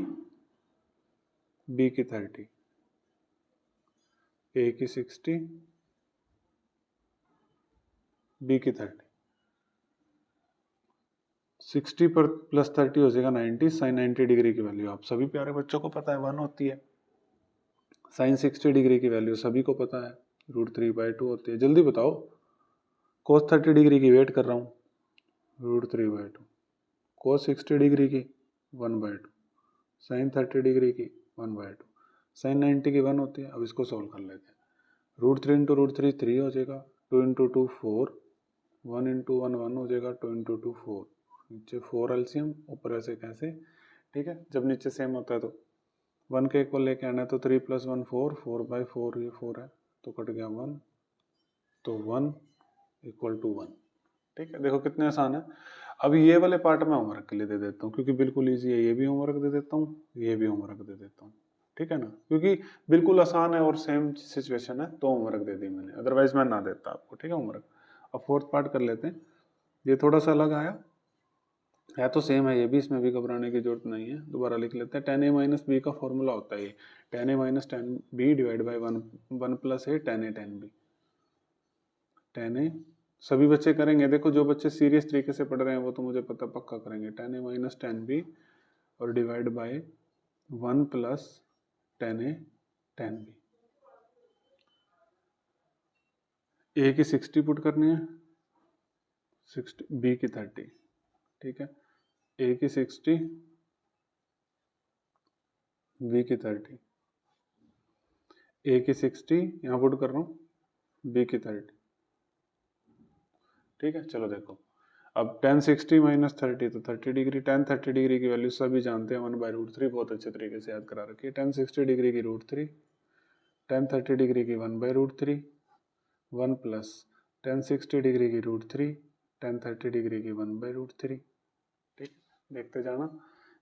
बी की 30, ए की 60, बी की 30, 60 पर प्लस 30 हो जाएगा 90, साइन 90 डिग्री की वैल्यू आप सभी प्यारे बच्चों को पता है 1 होती है। साइन 60 डिग्री की वैल्यू सभी को पता है √3/2 होती है। जल्दी बताओ, कोस 30 डिग्री की वेट कर रहा हूँ, √3/2, कोस 60 डिग्री की 1/2, साइन 30 डिग्री की 1/2, साइन 90 की 1 होती है। अब इसको सोल्व कर लेते हैं। √3 इंटू √3 3 हो जाएगा, 2 इंटू 2 4, 1 इंटू 1 1 हो जाएगा, 2 इंटू 2 4, नीचे 4 एलसीएम, ऊपर ऐसे कैसे, ठीक है। जब नीचे सेम होता है तो 1 के इक्वल लेके आना है, तो 3 + 1 4, 4/4 ये 4 है, तो कट गया 1, तो 1 = 1, ठीक है। देखो कितने आसान है। अब ये वाले पार्ट मैं होमवर्क के लिए दे देता हूँ, क्योंकि बिल्कुल ईजी है। ये भी होमवर्क दे देता हूँ, ये भी होमवर्क दे देता हूँ, ठीक है ना, क्योंकि बिल्कुल आसान है और सेम सिचुएशन है, तो होमवर्क दे दी मैंने, अदरवाइज मैं ना देता आपको, ठीक है होमवर्क। अब फोर्थ पार्ट कर लेते हैं। ये थोड़ा सा अलग आया है, तो सेम है ये भी, इसमें भी घबराने की जरूरत नहीं है। दोबारा लिख लेते हैं। tan a - b का फॉर्मूला होता है ये, tan a - tan b divide by 1 + a tan a tan b। tan a सभी बच्चे करेंगे, देखो जो बच्चे सीरियस तरीके से पढ़ रहे हैं वो तो मुझे पता पक्का करेंगे। tan a - tan b और divide by 1 + tan a tan b। a की 60 पुट करनी है, 60, b की 30, ठीक है। a की 60, b की 30, a की 60 यहाँ पुट कर रहा हूँ, b की 30, ठीक है। चलो देखो, अब tan 60 - 30 तो 30 डिग्री। tan 30 डिग्री की वैल्यू सभी जानते हैं 1/√3, बहुत अच्छे तरीके से याद करा रखी है। tan 60 डिग्री की √3, tan 30 डिग्री की 1/√3, 1 + tan 60 डिग्री की √3, tan 30 डिग्री की 1/√3, ठीक। देखते जाना,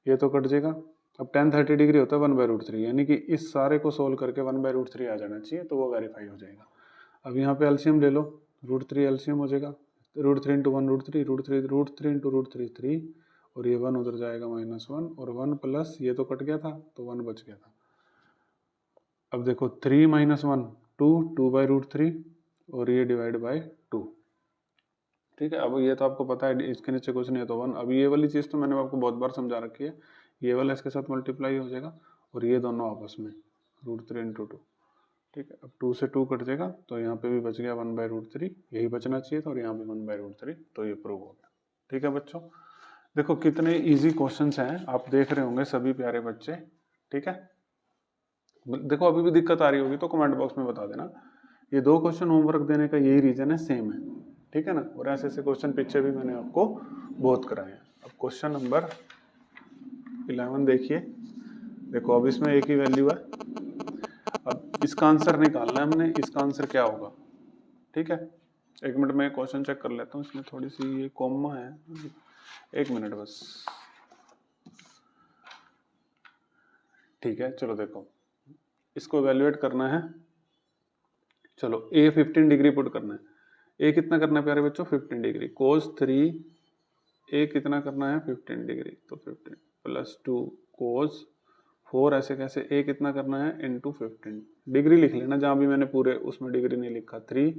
ये तो कट जाएगा। अब tan 30 डिग्री होता है 1/√3, यानी कि इस सारे को सोल्व करके 1/√3 आ जाना चाहिए, तो वो वेरीफाई हो जाएगा। अब यहाँ पे एलसीएम ले लो, √3 एलसीएम हो जाएगा, √3 इंटू 1 √3, √3 इंटू √3 3, और ये 1 उधर जाएगा -1, और 1 प्लस ये तो कट गया था तो 1 बच गया था। अब देखो 3 - 1 2, 2/√3, और ये डिवाइड बाय 2, ठीक है। अब ये तो आपको पता है, इसके नीचे कुछ नहीं है तो 1। अब ये वाली चीज़ तो मैंने आपको बहुत बार समझा रखी है, ये वाला इसके साथ मल्टीप्लाई हो जाएगा, और ये दोनों आपस में √3 इंटू 2, ठीक है। अब 2 से 2 कट जाएगा, तो यहाँ पे भी बच गया 1/√3, यही बचना चाहिए था, और यहाँ भी 1/√3, तो ये प्रूव हो गया, ठीक है बच्चों। देखो कितने इजी क्वेश्चंस हैं, आप देख रहे होंगे सभी प्यारे बच्चे, ठीक है। देखो अभी भी दिक्कत आ रही होगी तो कमेंट बॉक्स में बता देना। ये 2 क्वेश्चन होमवर्क देने का यही रीजन है, सेम है, ठीक है ना। और ऐसे ऐसे क्वेश्चन पीछे भी मैंने आपको बहुत कराए हैं। अब क्वेश्चन नंबर 11 देखिए। देखो अब इसमें एक ही वैल्यू है, अब इसका आंसर निकालना है हमने, इसका आंसर क्या होगा, ठीक है। 1 मिनट में क्वेश्चन चेक कर लेता हूँ, इसमें थोड़ी सी ये कॉमा है, 1 मिनट बस, ठीक है। चलो देखो इसको इवेल्युएट करना है। चलो a 15 डिग्री पुट करना है। a कितना करना है प्यारे बच्चों, 15 डिग्री। cos 3 a कितना करना है, 15 डिग्री, तो 15 + 2 cos 4, ऐसे कैसे, a कितना करना है इंटू 15 डिग्री लिख लेना, जहाँ भी मैंने पूरे उसमें डिग्री नहीं लिखा। 3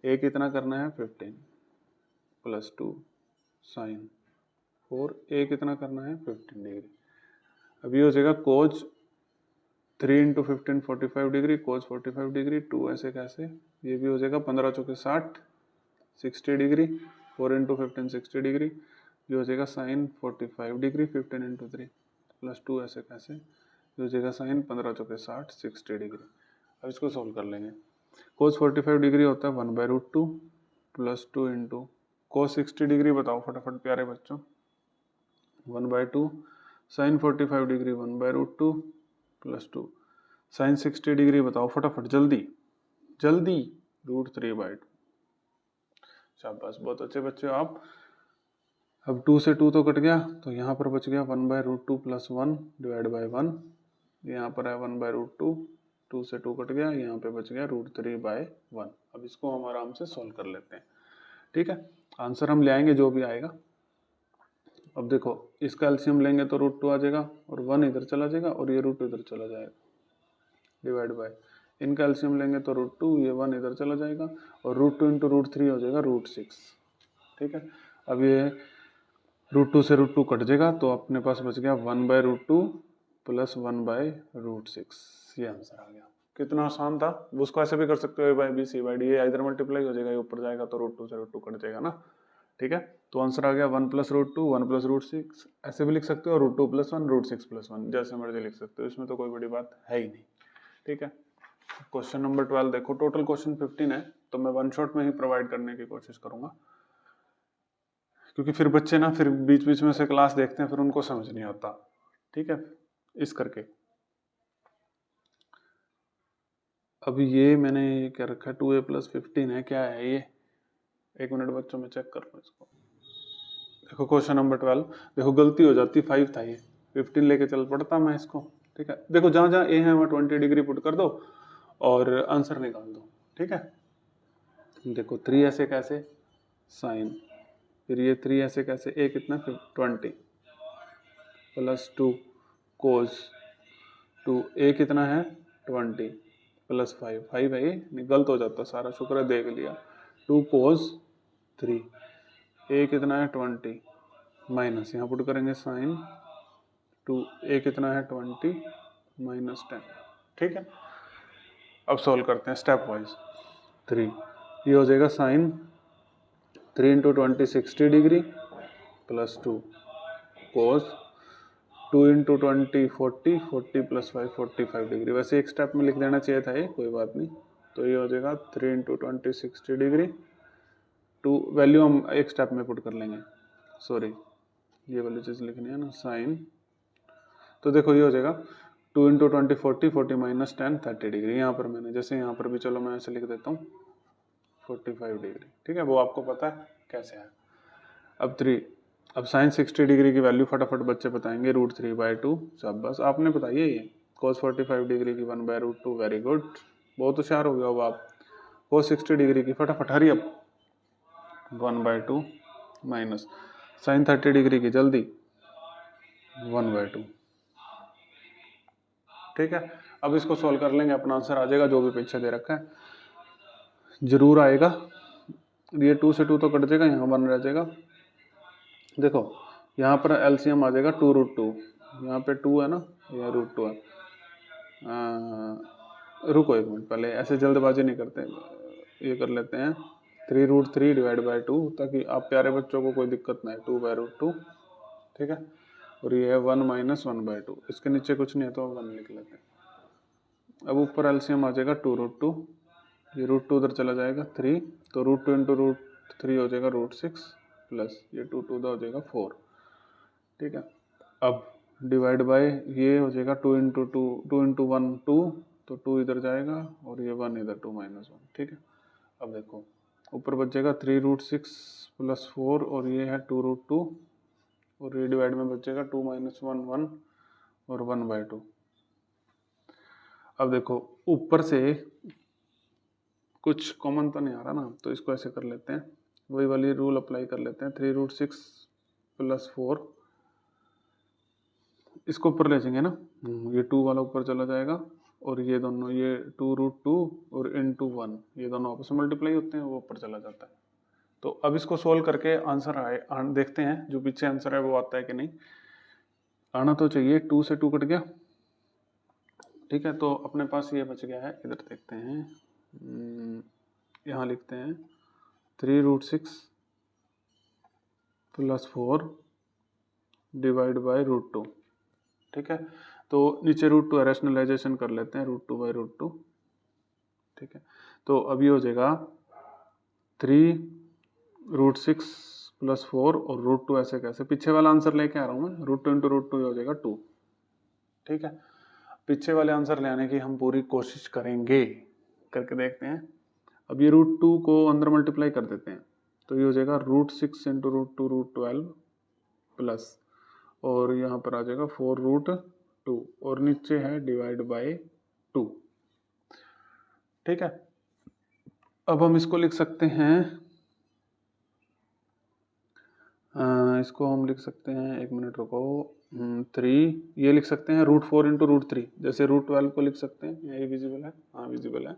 a कितना करना है 15 + 2 sin 4, a कितना करना है 15 डिग्री। अब ये हो जाएगा cos 3 into 15 45 degree, cos 45 degree, 2 ऐसे कैसे, ये भी हो जाएगा 15 चौके 60 60 डिग्री, 4 इंटू 15 60 डिग्री, ये हो जाएगा साइन 45 डिग्री, 15 इंटू 3 + 2 ऐसे कैसे, ये हो जाएगा साइन 15 चौके 60 60 डिग्री। अब इसको सॉल्व कर लेंगे। cos 45 डिग्री होता है 1/√2 + 2 इंटू cos 60 डिग्री, बताओ फटाफट प्यारे बच्चों, 1/2, साइन 45 डिग्री 1/√2 + 2, साइन 60 डिग्री बताओ फटाफट, जल्दी जल्दी, √3/2। शाबाश, बहुत अच्छे बच्चे हो आप। अब 2 से 2 तो कट गया, तो यहाँ पर बच गया 1/√2 + 1 डिवाइड बाय 1, यहाँ पर है 1/√2, 2 से 2 कट गया, यहाँ पे बच गया √3/1। अब इसको हम आराम से सॉल्व कर लेते हैं, ठीक है। आंसर हम ले आएंगे जो भी आएगा। अब देखो इसका एलसीएम लेंगे तो √2 आ जाएगा, और 1 इधर चला जाएगा, और ये √2 इधर चला जाएगा, डिवाइड बाय इनका एलसीएम लेंगे तो √2, ये 1 इधर चला जाएगा और √2 इंटू √3 हो जाएगा √6। ठीक है, अब ये √2 से √2 कट जाएगा तो अपने पास बच गया 1/√2 प्लस 1/√6। ये आंसर आ गया। कितना आसान था। उसको ऐसे भी कर सकते हो a/b c/d, ये इधर मल्टीप्लाई हो जाएगा, ये ऊपर जाएगा तो √2 से √2 कट जाएगा ना। ठीक है, तो आंसर आ गया 1 + √2 1 + √6। ऐसे भी लिख सकते हो √2 + 1 √6 + 1, जैसे मर्जी लिख सकते हो, इसमें तो कोई बड़ी बात है ही नहीं। ठीक है, क्वेश्चन नंबर 12 देखो। टोटल क्वेश्चन 15 है, तो मैं वन शॉट में ही प्रोवाइड करने की कोशिश करूंगा, क्योंकि फिर बच्चे ना फिर बीच बीच में से क्लास देखते हैं, फिर उनको समझ नहीं आता। ठीक है, इस करके अभी ये मैंने क्या रखा है 2a + 15 है, क्या है ये, एक मिनट बच्चों में चेक कर लो इसको। देखो क्वेश्चन नंबर 12, देखो गलती हो जाती, 5 था ये, 15 लेके चल पड़ता मैं इसको। ठीक है, देखो जहां जहां ए है वहां 20 डिग्री पुट कर दो और आंसर निकाल दो। ठीक है, देखो 3 ऐसे कैसे साइन, फिर ये 3 ऐसे कैसे, ए कितना 20 प्लस 2 कोस 2, ए कितना है 20 प्लस 5 है, ये गलत हो जाता सारा, शुक्र है देख लिया। 2 कोस 3, ए कितना है 20 माइनस, यहाँ पुट करेंगे साइन 2, ए कितना है 20 माइनस 10। ठीक है, अब सॉल्व करते हैं स्टेप वाइज। 3, ये हो जाएगा साइन 3 × 20 60 डिग्री प्लस 2 कोस 2 × 20 40 40 + 5 45 डिग्री। वैसे एक स्टेप में लिख देना चाहिए था ये, कोई बात नहीं। तो ये हो जाएगा 3 × 20 60 डिग्री, 2 वैल्यू हम एक स्टेप में पुट कर लेंगे, सॉरी ये वाली चीज़ लिखनी है ना, साइन। तो देखो ये हो जाएगा 2 × 20 40 40 माइनस 10 30 डिग्री। यहाँ पर मैंने जैसे यहाँ पर भी, चलो मैं ऐसे लिख देता हूँ 45 डिग्री। ठीक है, वो आपको पता है कैसे है। अब 3, अब साइन 60 डिग्री की वैल्यू फटाफट बच्चे बताएंगे, √3/2। शाबाश, आपने बताइए ये। cos 45 डिग्री की 1/√2, वेरी गुड, बहुत होशियार हो गया अब आप। cos 60 डिग्री की फटाफट हरी अब 1/2 माइनस साइन 30 डिग्री की जल्दी 1/2। ठीक है, अब इसको सॉल्व कर लेंगे, अपना आंसर आ जाएगा, जो भी पीछे दे रखा है जरूर आएगा। ये 2 से 2 तो कट जाएगा, यहाँ 1 रह जाएगा। देखो यहाँ पर एलसीएम आ जाएगा 2√2, यहाँ पे 2 है ना, यहाँ √2 है। रुको एक मिनट, पहले ऐसे जल्दबाजी नहीं करते, ये कर लेते हैं 3√3 / 2, ताकि आप प्यारे बच्चों को कोई दिक्कत ना है, 2/√2। ठीक है, और ये है 1 - 1/2, इसके नीचे कुछ नहीं है तो 1 लिख लेते हैं। अब ऊपर एलसीएम आ जाएगा 2√2, ये √2 उधर चला जाएगा 3, तो √2 × √3 हो जाएगा √6 प्लस ये 2 2 हो जाएगा 4। ठीक है, अब डिवाइड बाय ये हो जाएगा 2 × 2 2 × 1 2, तो 2 इधर जाएगा और ये 1 इधर 2 - 1। ठीक है, अब देखो ऊपर बच जाएगा 3√6 प्लस 4 और ये है 2√2 और ये डिवाइड में बचेगा 2 - 1 1 और 1/2। अब देखो ऊपर से कुछ कॉमन तो नहीं आ रहा ना, तो इसको ऐसे कर लेते हैं, वही वाली रूल अप्लाई कर लेते हैं। 3√6 प्लस 4, इसको ऊपर ले जाएंगे ना, ये 2 वाला ऊपर चला जाएगा और ये दोनों, ये 2√2 और × 1, ये दोनों आपस में मल्टीप्लाई होते हैं, वो ऊपर चला जाता है। तो अब इसको सोल्व करके आंसर देखते हैं जो पीछे आंसर है वो आता है कि नहीं। आना तो चाहिए, 2 से 2 कट गया। ठीक है, तो अपने पास ये बच गया है, इधर देखते हैं, यहाँ लिखते हैं 3√6 प्लस 4 डिवाइड बाय √2। ठीक है, तो नीचे √2 रैशनलाइजेशन कर लेते हैं, √2/√2। ठीक है, तो अब ये हो जाएगा 3√6 प्लस 4 और √2 ऐसे कैसे, पीछे वाला आंसर लेके आ रहा हूँ मैं, √2 × √2 हो जाएगा 2। ठीक है, पीछे वाले आंसर ले आने की हम पूरी कोशिश करेंगे, करके देखते हैं। अब ये √2 को अंदर मल्टीप्लाई कर देते हैं, तो ये हो जाएगा √6 × √2 √12 प्लस, और यहाँ पर आ जाएगा 4√2 और नीचे है डिवाइड बाय 2। ठीक है, अब हम इसको लिख सकते हैं, इसको हम लिख सकते हैं, एक मिनट रुको, 3 ये लिख सकते हैं √4 इंटू √3, जैसे √12 को लिख सकते हैं, यही विजिबल है, हाँ विजिबल है,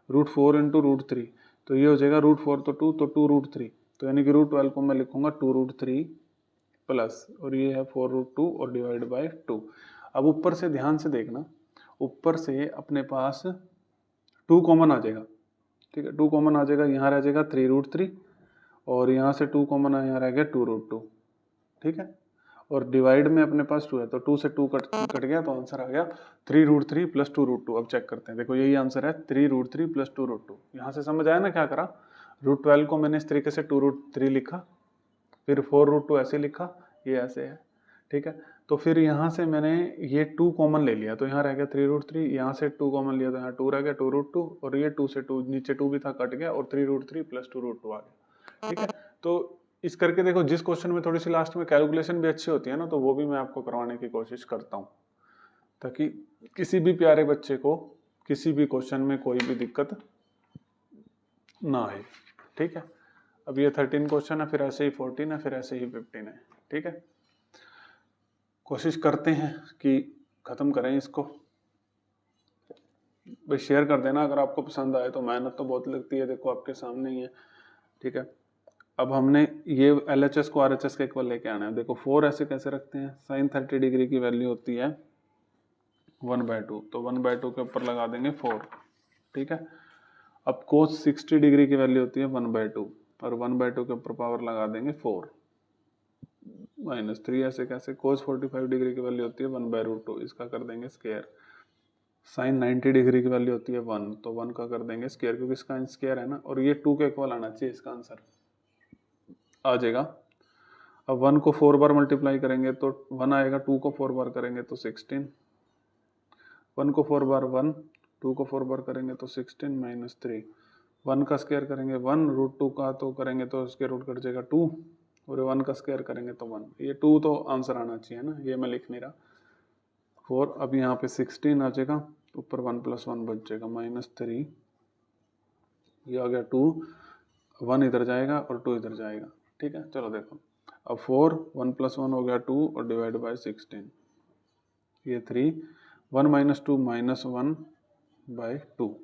√4 इंटू √3, तो ये हो जाएगा √4 तो 2, तो 2 √3, तो यानी कि √12 को मैं लिखूंगा 2 √3 प्लस, और ये है 4 √2 और डिवाइड बाय 2। अब ऊपर से ध्यान से देखना, ऊपर से अपने पास 2 कॉमन आ जाएगा, ठीक है, 2 कॉमन आ जाएगा, यहाँ रह जाएगा 3 √3 और यहाँ से 2 कॉमन आया, यहाँ रह गया 2 √2, ठीक है, और डिवाइड में अपने पास 2 है, तो 2 से 2 कट गया, तो आंसर आ गया 3 √3 प्लस 2 √2। अब चेक करते हैं, देखो यही आंसर है 3 √3 प्लस 2 √2। यहाँ से समझ आया ना क्या करा, √12 को मैंने इस तरीके से 2 √3 लिखा, फिर 4 √2 ऐसे लिखा, ये ऐसे है, ठीक है, तो फिर यहाँ से मैंने ये 2 कॉमन ले लिया, तो यहाँ रह गया 3 √3, यहाँ से 2 कॉमन लिया तो यहाँ 2 रह गया 2 √2, और ये 2 से 2 नीचे 2 भी था कट गया, और 3 √3 प्लस 2 √2 आ गया, ठीक है। तो इस करके देखो, जिस क्वेश्चन में थोड़ी सी लास्ट में कैलकुलेशन भी अच्छी होती है ना, तो वो भी मैं आपको करवाने की कोशिश करता हूँ, ताकि किसी भी प्यारे बच्चे को किसी भी क्वेश्चन में कोई भी दिक्कत ना आए, ठीक है। अब ये 13 क्वेश्चन है, फिर ऐसे ही 14 है, फिर ऐसे ही 15 है, ठीक है। कोशिश करते हैं कि खत्म करें इसको, भाई शेयर कर देना अगर आपको पसंद आए तो, मेहनत तो बहुत लगती है, देखो आपके सामने ही है, ठीक है। अब हमने ये LHS को RHS के इक्वल लेके आना है, देखो 4 ऐसे कैसे रखते हैं, sin 30 डिग्री की वैल्यू होती है 1/2, तो 1/2 के ऊपर लगा देंगे 4, ठीक है। अब cos 60 डिग्री की वैल्यू होती है 1/2, और 1/2 के ऊपर पावर लगा देंगे 4 -3, ऐसे कैसे, cos 45 डिग्री की वैल्यू होती है 1/√2, इसका कर देंगे स्क्वायर, sin 90 डिग्री की वैल्यू होती है 1, तो 1 का कर देंगे स्क्वायर, क्योंकि इसका स्क्वायर है ना, और ये 2 के इक्वल आना चाहिए, इसका आंसर आ जाएगा। अब 1 को 4 बार मल्टीप्लाई करेंगे तो 1 आएगा, 2 को 4 बार करेंगे तो 16, 1 को 4 बार 1, 2 को 4 बार करेंगे तो 16 -3, 1 का स्क्वायर करेंगे 1, √2 का तो करेंगे तो स्क्वायर रूट कट जाएगा 2, और 1 का स्क्वायर करेंगे तो 1, ये 2 तो आंसर आना चाहिए ना, ये मैं लिख नहीं रहा 4। अब यहाँ पे 16 आ जाएगा, ऊपर 1 + 1 बच जाएगा -3, ये आ गया 2, 1 इधर जाएगा और 2 इधर जाएगा, ठीक है। चलो देखो, अब 4, 1 + 1 हो गया 2, और डिवाइड बाय 16, ये 3, 1 - 2 -1/2,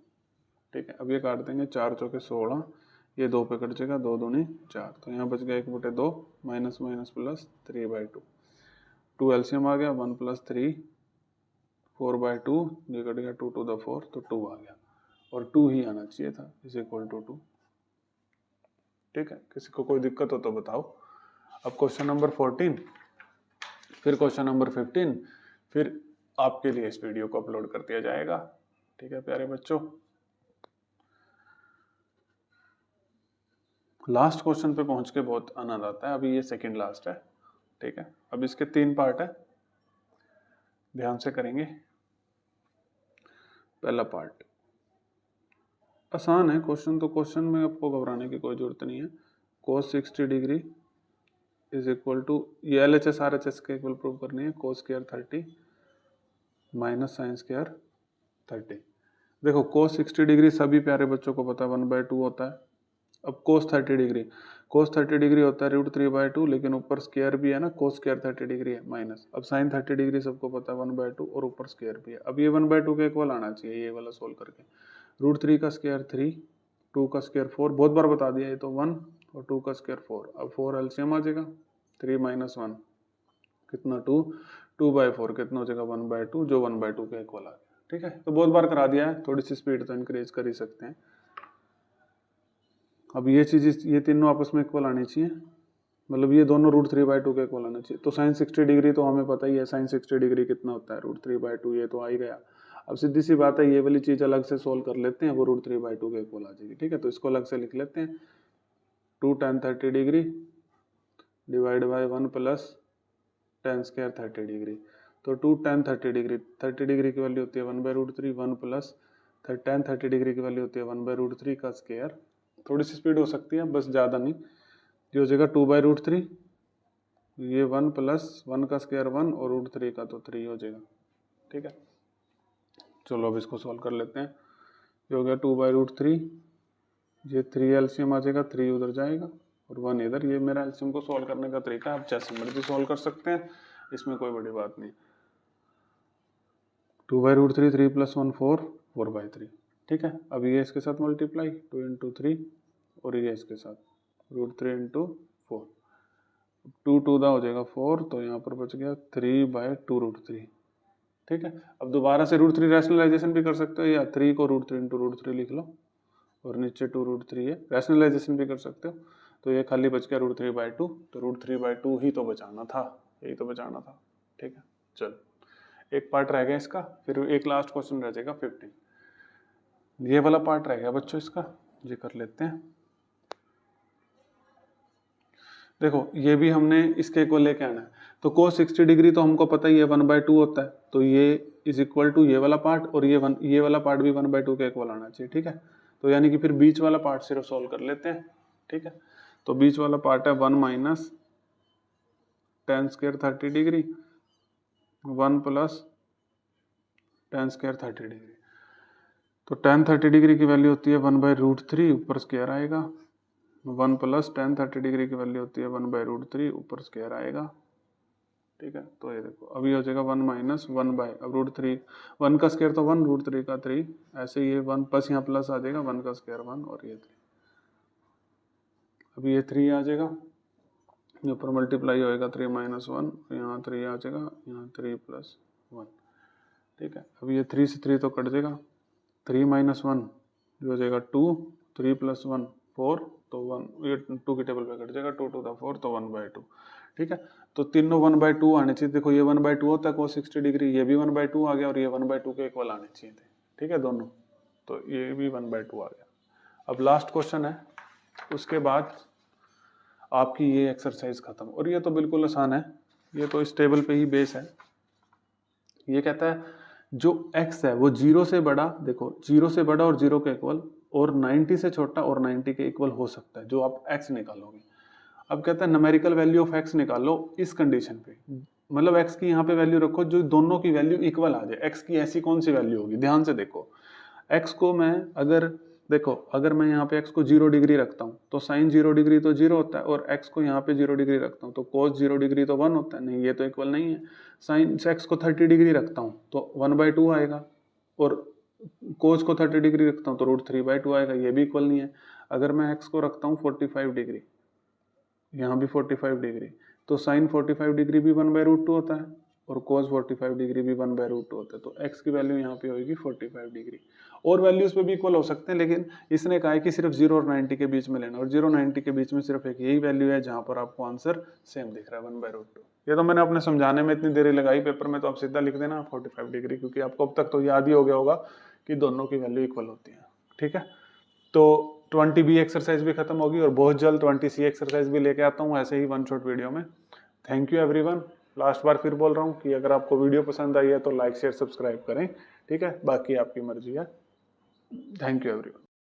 ठीक है। अब ये काट देंगे, 4 चौके 16, ये 2 पे कट जाएगा, 2 दूनी 4, तो यहाँ बच गया 1/2, माइनस माइनस प्लस 3/2, 2 एलसीएम आ गया, 1 + 3 4/2, ये कट गया 2 to the 4, तो 2 आ गया, और 2 ही आना चाहिए था, = 2, ठीक है। किसी को कोई दिक्कत हो तो बताओ। अब क्वेश्चन नंबर 14, फिर क्वेश्चन नंबर 15, फिर आपके लिए इस वीडियो को अपलोड कर दिया जाएगा, ठीक है प्यारे बच्चों। लास्ट क्वेश्चन पे पहुंच के बहुत आनंद आता है, अभी ये सेकंड लास्ट है, ठीक है। अब इसके 3 पार्ट है, ध्यान से करेंगे। पहला पार्ट आसान है क्वेश्चन, तो क्वेश्चन में आपको घबराने की कोई जरूरत नहीं है। cos 60 degree is equal to, ये LHS RHS के इक्वल प्रूव करनी है, cos square 30 minus sin square 30। देखो cos 60 डिग्री सभी प्यारे बच्चों को पता है 1/2 होता है। अब cos 30 डिग्री, cos 30 डिग्री होता है √3/2, लेकिन ऊपर स्क्वायर भी है ना, cos स्क्वायर 30 डिग्री है माइनस। अब sin 30 डिग्री सबको पता है 1/2, और ऊपर स्क्वायर भी है। अब ये 1/2 के इक्वल आना चाहिए, ये वाला सोल्व करके। √3 का स्क्वायर 3, 2 का स्क्वायर 4, बहुत बार बता दिया, ये तो 1, और 2 का स्क्वायर 4। अब 4 एलसीएम आ जाएगा, 3 - 1 कितना 2, 2/4 कितना हो जाएगा 1/2, जो 1/2 के इक्वल आ गया, ठीक है। तो बहुत बार करा दिया है, थोड़ी सी स्पीड तो इंक्रीज कर ही सकते हैं। अब ये चीज़, ये तीनों आपस में इक्वल आनी चाहिए, मतलब ये दोनों √3/2 के इक्वल आना चाहिए। तो sin 60 डिग्री तो हमें पता ही है, sin 60 डिग्री कितना होता है √3/2, ये तो आ ही गया। अब सीधी सी बात है, ये वाली चीज़ अलग से सोल्व कर लेते हैं, वो √3/2 के इक्वल आ जाएगी, ठीक है। तो इसको अलग से लिख लेते हैं, 2 tan 30 degree divide by 1 + tan square 30 degree. तो 2 tan 30 डिग्री, 30 डिग्री की वैल्यू होती है 1/√3, 1 + tan 30 डिग्री की वैल्यू होती है 1/√3 का स्क्वायर। थोड़ी सी स्पीड हो सकती है, बस ज़्यादा नहीं। ये हो जाएगा 2/√3, ये 1 + 1 का स्क्वायर 1, और √3 का तो 3 हो जाएगा, ठीक है। चलो अब इसको सॉल्व कर लेते हैं। ये हो गया 2/√3, ये 3 एलसीएम आ जाएगा, 3 उधर जाएगा और 1 इधर। ये मेरा एलसीएम को सॉल्व करने का तरीका है, आप जैसे मर्जी सॉल्व कर सकते हैं, इसमें कोई बड़ी बात नहीं। 2/√3 3 + 1 4 4/3, ठीक है। अब ये इसके साथ मल्टीप्लाई 2 × 3 और ये इसके साथ √3 × 4, 2 2 हो जाएगा 4, तो यहाँ पर बच गया 3/2√3, ठीक है। अब दोबारा से √3 रैशनलाइजेशन भी कर सकते हो, या 3 को √3 × √3 लिख लो और नीचे 2√3 है, रैशनलाइजेशन भी कर सकते हो। तो ये खाली बच गया √3/2, तो √3/2 ही तो बचाना था, यही तो बचाना था, ठीक है। चलो एक पार्ट रह गया इसका, फिर एक लास्ट क्वेश्चन रह जाएगा 15। ये वाला पार्ट रह गया बच्चों इसका, ये कर लेते हैं। देखो ये भी हमने इसके इक्वल लेके आना है, तो cos 60 डिग्री तो हमको पता ही है 1/2 होता है, तो ये इज इक्वल टू ये वाला पार्ट, और ये वाला पार्ट भी 1/2 के इक्वल आना चाहिए, ठीक है। तो यानी कि फिर बीच वाला पार्ट सिर्फ सोल्व कर लेते हैं, ठीक है। तो बीच वाला पार्ट है 1 - tan² 30 डिग्री 1 + tan² 30 डिग्री। तो tan 30 डिग्री की वैल्यू होती है 1/√3, ऊपर स्क्वायर आएगा, 1 + tan 30 डिग्री की वैल्यू होती है 1/√3, ऊपर स्क्वायर आएगा, ठीक है। तो ये देखो अभी हो जाएगा 1 - 1/√3, 1 का स्क्वायर तो 1, √3 का 3, ऐसे ही ये 1 प्लस यहाँ प्लस आ जाएगा, 1 का स्क्वायर 1 और ये 3, अभी ये 3 आ जाएगा, ये ऊपर मल्टीप्लाई होएगा 3 - 1, यहाँ 3 आ जाएगा, यहाँ 3 + 1, ठीक है। अब ये 3 से 3 तो कट जाएगा, 3 - 1 जो हो जाएगा 2, 3 + 1 4, तो 1, ये 2 की टेबल पे कट जाएगा, 2 × 4 तो 1/2, ठीक है। तो तीनों 1/2 आने चाहिए, देखो ये 1/2 होता है cos 60 डिग्री, ये भी 1/2 आ गया, और ये 1/2 के इक्वल आने चाहिए थे, ठीक है दोनों, तो ये भी 1/2 आ गया। अब लास्ट क्वेश्चन है, उसके बाद आपकी ये एक्सरसाइज खत्म, और ये तो बिल्कुल आसान है, ये तो इस टेबल पे ही बेस है। ये कहता है जो x है वो 0 से बड़ा, देखो 0 से बड़ा और 0 के इक्वल, और 90 से छोटा और 90 के इक्वल हो सकता है, जो आप x निकालोगे। अब कहता है न्यूमेरिकल वैल्यू ऑफ x निकालो इस कंडीशन पे, मतलब x की यहाँ पे वैल्यू रखो जो दोनों की वैल्यू इक्वल आ जाए। x की ऐसी कौन सी वैल्यू होगी, ध्यान से देखो, x को मैं अगर मैं यहाँ पे x को 0 डिग्री रखता हूँ तो साइन 0 डिग्री तो 0 होता है, और x को यहाँ पे 0 डिग्री रखता हूँ तो cos 0 डिग्री तो 1 होता है, नहीं ये तो इक्वल नहीं है। साइन x को 30 डिग्री रखता हूँ तो 1/2 आएगा, और cos को 30 डिग्री रखता हूँ तो √3/2 आएगा, ये भी इक्वल नहीं है। अगर मैं x को रखता हूँ 45 डिग्री, यहाँ भी 45 डिग्री, तो साइन 45 डिग्री भी 1/√2 होता है, और cos 45 डिग्री भी 1/√2 होता है, तो x की वैल्यू यहाँ पे होगी 45 डिग्री। और वैल्यूज पे भी इक्वल हो सकते हैं, लेकिन इसने कहा है कि सिर्फ 0 और 90 के बीच में लेना, और 0 90 के बीच में सिर्फ एक यही वैल्यू है जहाँ पर आपको आंसर सेम दिख रहा है 1/√2। ये तो मैंने अपने समझाने में इतनी देरी लगाई, पेपर में तो आप सीधा लिख देना 45 डिग्री, क्योंकि आपको अब तक तो याद ही हो गया होगा कि दोनों की वैल्यू इक्वल होती है, ठीक है। तो 20B एक्सरसाइज भी खत्म होगी, और बहुत जल्द 20C एक्सरसाइज भी लेके आता हूँ ऐसे ही वन शॉट वीडियो में। Thank you everyone. लास्ट बार फिर बोल रहा हूँ कि अगर आपको वीडियो पसंद आई है तो लाइक शेयर सब्सक्राइब करें, ठीक है, बाकी आपकी मर्जी है। Thank you everyone.